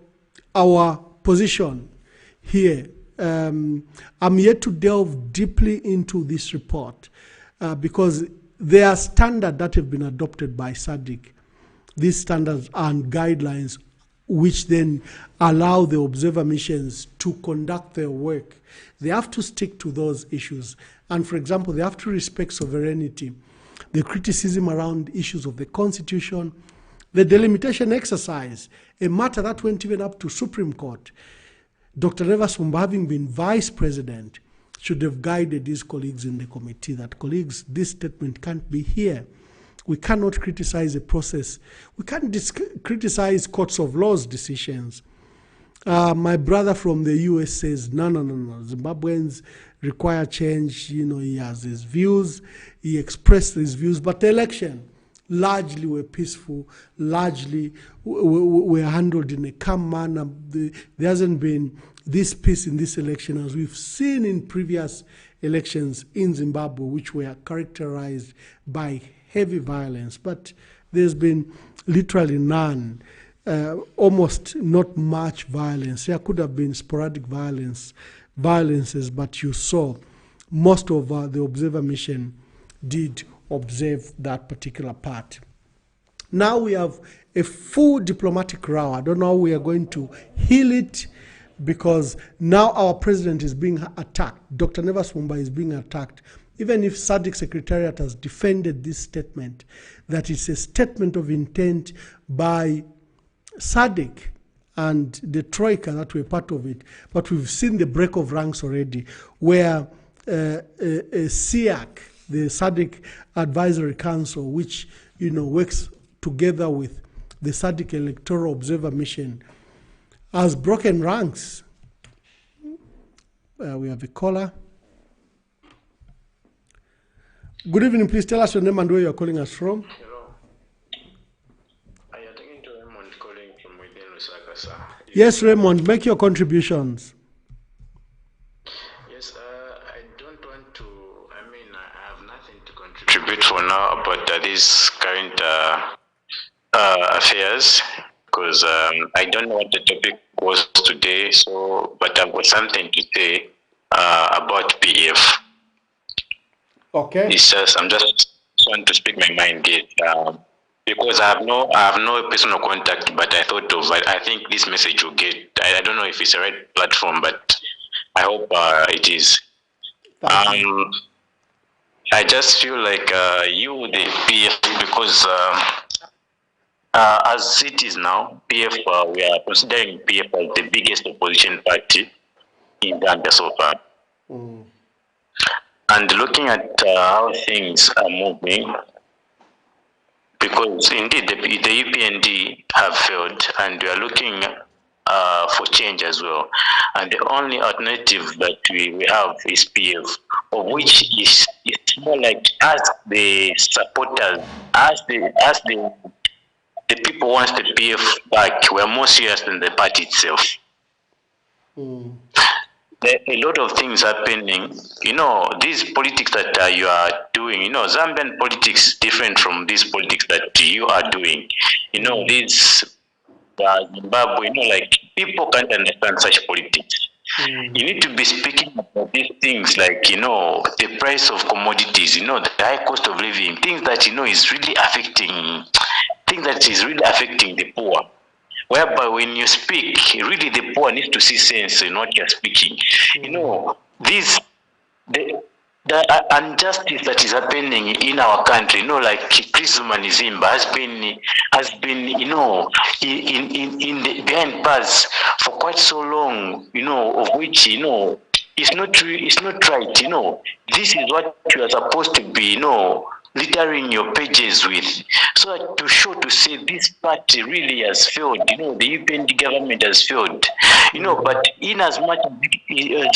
our position here, I'm yet to delve deeply into this report because there are standards that have been adopted by SADC. These standards and guidelines which then allow the observer missions to conduct their work. They have to stick to those issues. And for example, they have to respect sovereignty, the criticism around issues of the Constitution, the delimitation exercise, a matter that went even up to Supreme Court. Dr. Evans Mumba, having been vice president, should have guided his colleagues in the committee that, colleagues, this statement can't be here. We cannot criticize a process. We can't criticize courts of law's decisions. My brother from the US says, no. Zimbabweans require change. He has his views. He expressed his views. But the election largely were peaceful, largely were handled in a calm manner. There hasn't been this peace in this election as we've seen in previous elections in Zimbabwe, which were characterized by heavy violence, but there's been literally none, almost not much violence. There could have been sporadic violences, but you saw most of the observer mission did observe that particular part. Now we have a full diplomatic row. I don't know how we are going to heal it, because now our president is being attacked. Dr. Evans Mumba is being attacked. Even if SADC Secretariat has defended this statement, that it's a statement of intent by SADC and the Troika that were part of it, but we've seen the break of ranks already, where SIAC, the SADC Advisory Council, which works together with the SADC Electoral Observer Mission, has broken ranks. We have a caller. Good evening. Please tell us your name and where you are calling us from. Hello. I am talking to Raymond, calling from within Lusaka, sir. Yes, Raymond, make your contributions. Yes, I don't want to, I have nothing to contribute for now about these current affairs, because I don't know what the topic was today, but I've got something to say about PF. Okay. It's just I'm just trying to speak my mind here, because I have no personal contact, but I think this message will get. I don't know if it's the right platform, but I hope it is. I just feel like the PF, because as it is now, PF, we are considering PF as the biggest opposition party in Zambia so far. And looking at how things are moving, because indeed the UPND have failed, and we are looking for change as well. And the only alternative that we have is PF, of which is more like as the supporters, as the people want the PF back, we are more serious than the party itself. There are a lot of things happening. These politics that you are doing, Zambian politics is different from these politics that you are doing. This Zimbabwe, people can't understand such politics. You need to be speaking about these things like, the price of commodities, the high cost of living, things that, is really affecting the poor. Whereby when you speak, really the poor need to see sense in what you're speaking. The the injustice that is happening in our country, like Chris Zuma has been, in the behind bars for quite so long, of which, it's not right, This is what you are supposed to be, littering your pages with, so that to say this party really has failed, the UPND government has failed, but in as much as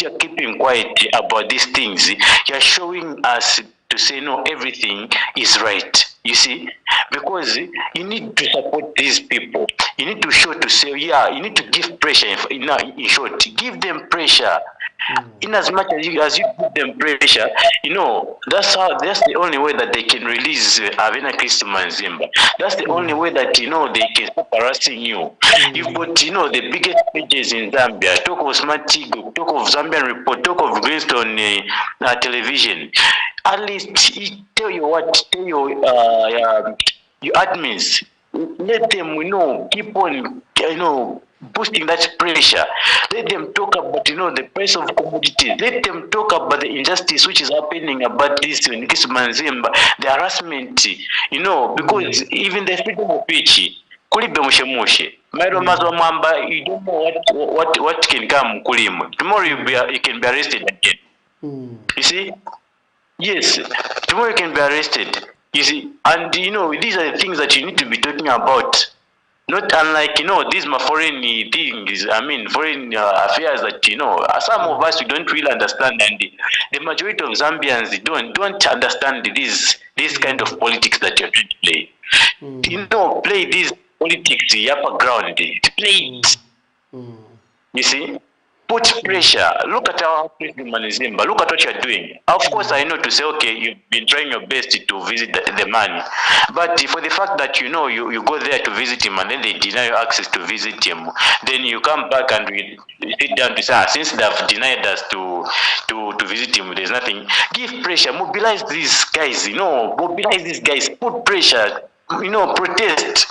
you're keeping quiet about these things, you're showing us to say, no, everything is right. You see, because you need to support these people. You need to show to say, yeah, you need to give pressure. In short, give them pressure. In as much as you give them pressure, that's the only way that they can release Avena Christmas-Zimba. That's the only way that they can stop harassing you. You've got the biggest pages in Zambia. Talk of Smart Tigo, talk of Zambian Report, talk of Greenstone television. At least tell your admins, let them keep on boosting that pressure. Let them talk about the price of commodities. Let them talk about the injustice which is happening about this Manzimba, the harassment, because even the freedom of speech, kulibe mushe Mairo Mazwa Mamba, you don't know what can come kulimu. Tomorrow you can be arrested again. You see? Yes, tomorrow you can be arrested. You see, and these are the things that you need to be talking about. Not unlike these foreign things. Foreign affairs that some of us we don't really understand, and the majority of Zambians don't understand this kind of politics that you're trying to play. Play these politics upper ground. Play it. You see. Put pressure. Look at our president Manizimba. Look at what you're doing. Of course, I know to say, okay, you've been trying your best to visit the man. But for the fact that you go there to visit him and then they deny you access to visit him, then you come back and we sit down to say, since they've denied us to visit him, there's nothing. Give pressure. Mobilize these guys. Mobilize these guys. Put pressure. Protest.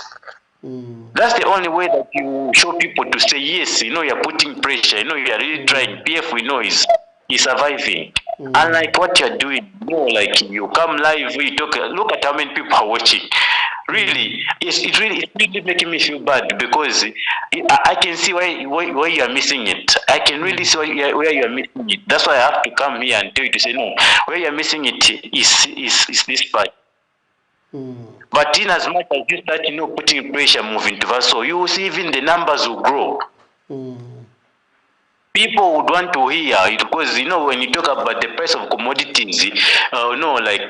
That's the only way that you show people to say, yes, you're putting pressure, you're really trying. PF, we know, is surviving. Unlike what you're doing, like you come live, you talk, look at how many people are watching. Really, it's really making me feel bad, because I can see where you are missing it. I can really see where you are missing it. That's why I have to come here and tell you to say, no, where you are missing it is this part. But in as much as you start, putting pressure moving to Vaso, you will see even the numbers will grow. People would want to hear it, because when you talk about the price of commodities, like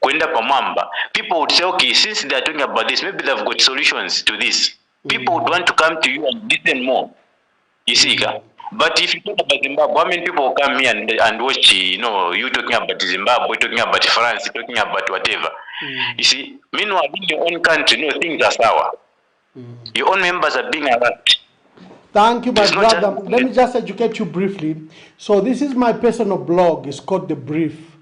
Kwenda Pamamba, people would say, okay, since they are talking about this, maybe they've got solutions to this. People would want to come to you and listen more. You see, but if you talk about Zimbabwe, how many people will come here and watch, you talking about Zimbabwe, talking about France, talking about whatever. You see, meanwhile, in your own country, things are sour. Your own members are being harassed. Thank you, my brother. Let me just educate you briefly. So this is my personal blog. It's called The Brief.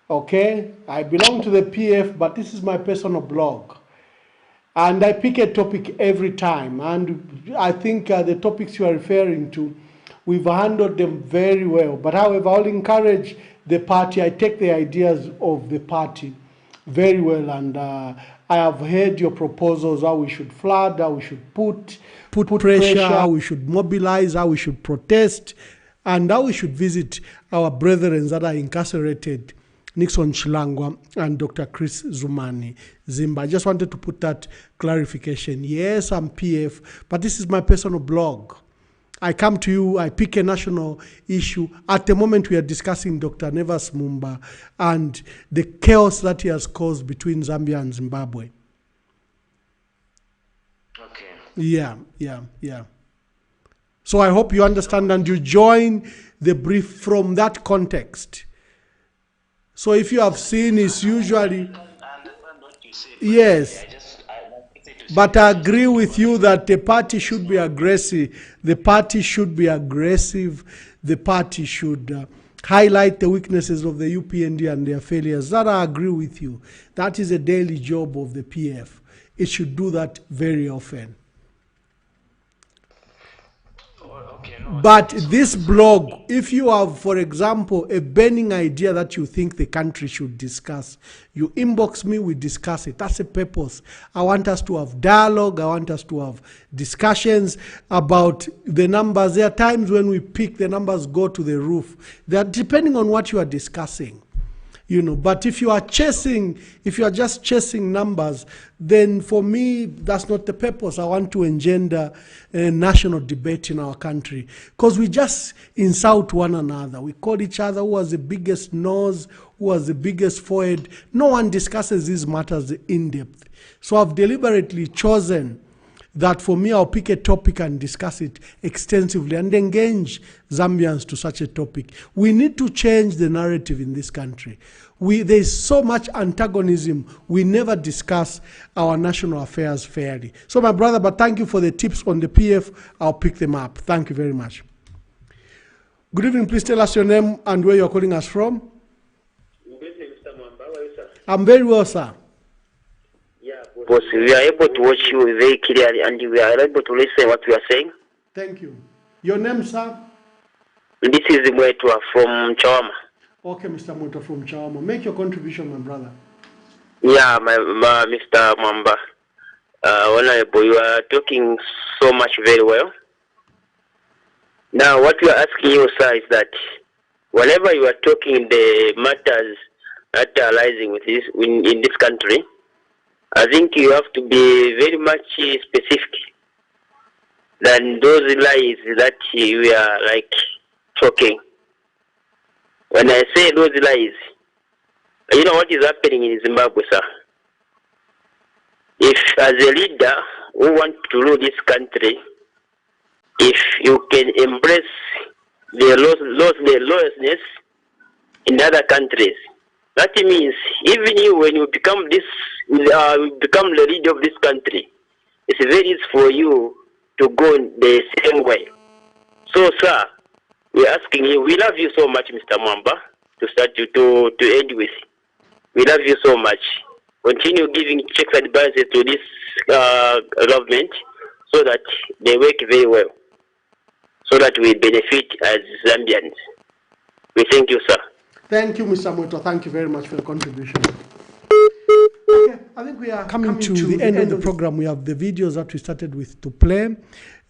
Okay? I belong to the PF, but this is my personal blog. And I pick a topic every time. And I think the topics you are referring to, we've handled them very well. But however, I'll encourage the party. I take the ideas of the party very well. And I have heard your proposals, how we should flood, how we should put pressure, how we should mobilize, how we should protest, and how we should visit our brethren that are incarcerated, Nixon Chilangwa and Dr. Chris Zuma-Zimba. I just wanted to put that clarification. Yes, I'm PF, but this is my personal blog. I come to you, I pick a national issue. At the moment, we are discussing Dr. Nevas Mumba and the chaos that he has caused between Zambia and Zimbabwe. Okay. Yeah. So I hope you understand and you join the brief from that context. So if you have seen, it's usually, yes, but I agree with you that the party should be aggressive. The party should be aggressive. The party should highlight the weaknesses of the UPND and their failures. That I agree with you. That is a daily job of the PF. It should do that very often. But this blog, if you have, for example, a burning idea that you think the country should discuss, you inbox me, we discuss it. That's the purpose. I want us to have dialogue. I want us to have discussions about the numbers. There are times when we pick, the numbers go to the roof. They're depending on what you are discussing. You know, but if you are just chasing numbers, then for me, that's not the purpose. I want to engender a national debate in our country, because we just insult one another. We call each other who has the biggest nose, who has the biggest forehead. No one discusses these matters in depth. So I've deliberately chosen that for me, I'll pick a topic and discuss it extensively and engage Zambians to such a topic. We need to change the narrative in this country. There's so much antagonism. We never discuss our national affairs fairly. So my brother, but thank you for the tips on the PF. I'll pick them up. Thank you very much. Good evening. Please tell us your name and where you're calling us from. Good evening, Mr. Mumba. How are you, sir? I'm very well, sir. Because we are able to watch you very clearly and we are able to listen what we are saying. Thank you. Your name, sir? This is Mwetwa from Chawama. Okay, Mr. Mwetwa from Chawama. Make your contribution, my brother. Yeah, my Mr. Mamba. Honorable, you are talking so much very well. Now, what we are asking you, sir, is that whenever you are talking the matters that are arising with this, in this country, I think you have to be very much specific than those lies that we are like talking. When I say those lies, you know what is happening in Zimbabwe, sir? If as a leader who wants to rule this country, if you can embrace the lawlessness in other countries, that means even you, when you become become the leader of this country, it's very easy for you to go in the same way. So, sir, we're asking you, we love you so much, Mr. Mwamba, to end with. We love you so much. Continue giving checks and advices to this government so that they work very well, so that we benefit as Zambians. We thank you, sir. Thank you, Mr. Mwetwa. Thank you very much for your contribution. Okay, I think we are coming to the end of the program. We have the videos that we started with to play.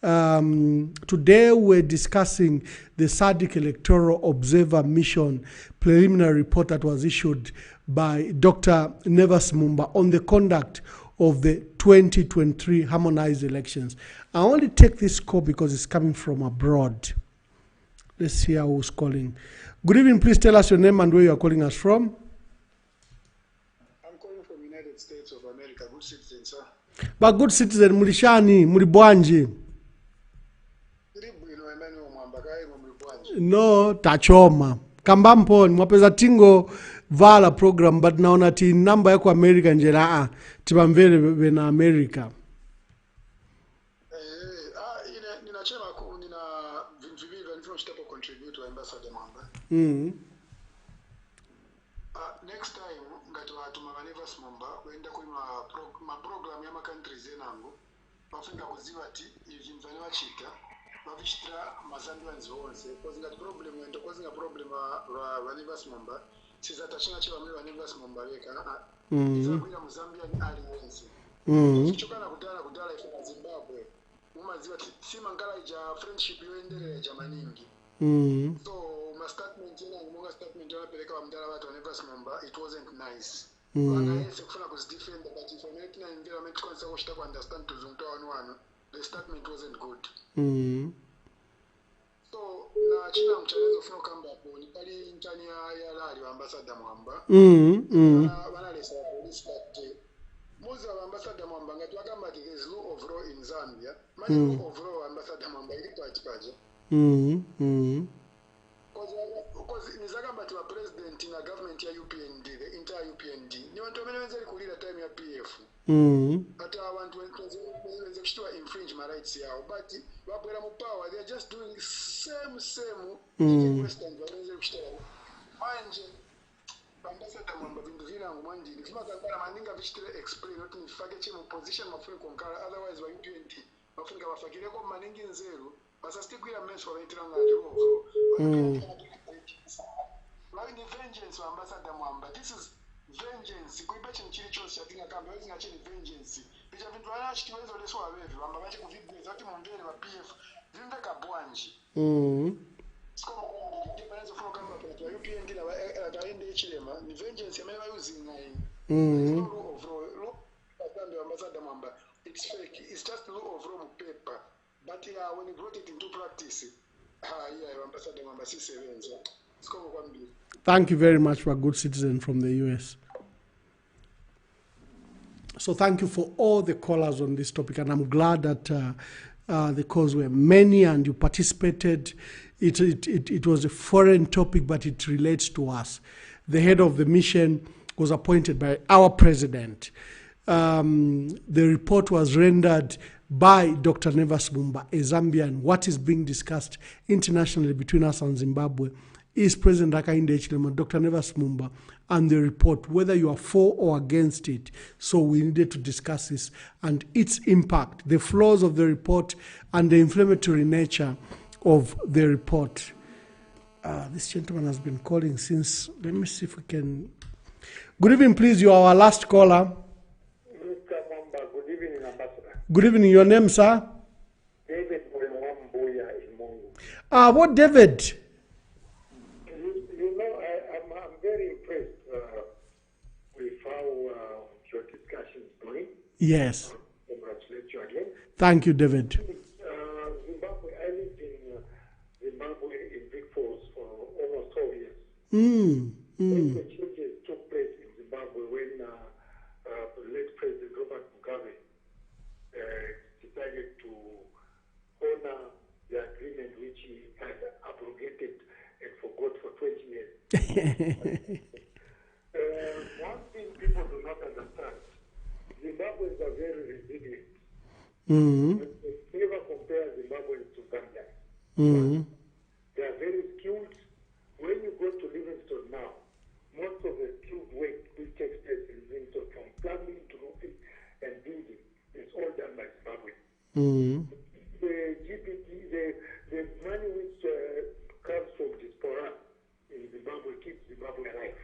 Today we're discussing the SADC Electoral Observer Mission preliminary report that was issued by Dr. Nevas Mumba on the conduct of the 2023 harmonized elections. I only take this call because it's coming from abroad. Let's see who's calling. Good evening. Please tell us your name and where you are calling us from. I'm calling from United States of America. Good citizen, sir. But good citizen, mulishani, mulibwanji. No, tachoma. Kambampo, mwapeza tingo vala program, but naona ti namba yako America njela tibamvele na America. Ninachema nina vintu vingi vinavyoshitapo contribute to ambassador Mamba. Next time ngatwa tumavanevas Mamba kwenda kwa program ya countries enango bafika kuziwa ti ivinzani wachita bavishitra mazambians wonse because ngati problem wenda because nga problem wa vanevas Mamba sizatachina chiva mwe vanevas Mamba weka izakwira muzambian ali wonse chokana kudala ifa Zimbabwe umaziwa simangala ija friendship yoendelea jamaningi so my statement monga statement yapeleka wamdala watu wanevas Mamba, it wasn't nice. Yes, kufuna kuzidefend, but if I'm not in an environment konsa kushita ku understand to zungto wanu, the statement wasn't good. So na china mchalezo funa kamba hapo ni pali intani ya lali wa ambassador Mwamba. Wanalesa police that Moza wa ambassador Mwamba ngati wakamba there is law of law in Zambia. Mani law of law ambassador Mwamba ilikuwa chipaje. Because nizagamba tiwa president na government ya UPND, the entire UPND. Ni wantu wamene wenzeli kulira time ya PF. Ata wantu wenze kushtua infringe my rights yao. But wapwela mupawa, they are just doing same Western wenzeli kushtua. Manje, ambassador Mwamba vindu vina ngumandi. Nifima kambara mandinga vishitile explain, not nifage chimu position mafuni konkara, otherwise wa UPND. Mafuni kawafakile kwa maningi nzeru. basasitikwira mmeso abayitiranga nti vengeance wa ambassador Mwamba. This is vengeance. Kuiba chini chili chose yatinga kamba wezi nga chini vengeance. Picha vintu wana chitiwezo leso wa wevi. Wamba wache kuvibweza wati mumbele wa PF. Vimbe kabwanji. Sikomo kwa mbili. Panezo funo kamba kwa UPND na Hakainde Hichilema. Ni vengeance ya mewa using na hii. It's no rule of law. Law of ambassador Mwamba. It's fake. It's just law of law paper. But when you brought it into practice, ambassador Mwamba si sevenzo. Sikomo kwa mbili. Thank you very much for a good citizen from the US. So thank you for all the callers on this topic, and I'm glad that the calls were many and you participated. It was a foreign topic, but it relates to us. The head of the mission was appointed by our president. The report was rendered by Dr. Nevas Mumba, a Zambian. What is being discussed internationally between us and Zimbabwe is President Hakainde Hichilema, Dr. Nevas Mumba, and the report, whether you are for or against it. So we needed to discuss this and its impact, the flaws of the report, and the inflammatory nature of the report. This gentleman has been calling since, let me see if we can. Good evening, please. You are our last caller. Mr. Mumba, good evening, Ambassador. Good evening. Your name, sir? David Mwambuya in Mungu. What David? I'm very impressed with how your discussion is going. Yes. Congratulate you again. Thank you, David. Zimbabwe, I lived in Zimbabwe in Big Falls for almost 12 years. When the changes took place in Zimbabwe, when late President Robert Mugabe decided to honor the agreement which he had abrogated and forgot for 20 years. One thing people do not understand, Zimbabweans are very resilient. Never compare Zimbabweans to Zambia. They are very skilled. When you go to Livingstone now, most of the skilled work which takes place in Livingstone, from plumbing to roofing and building, is all done by Zimbabwe. The GPT, the money which comes from diaspora in Zimbabwe keeps Zimbabwe alive.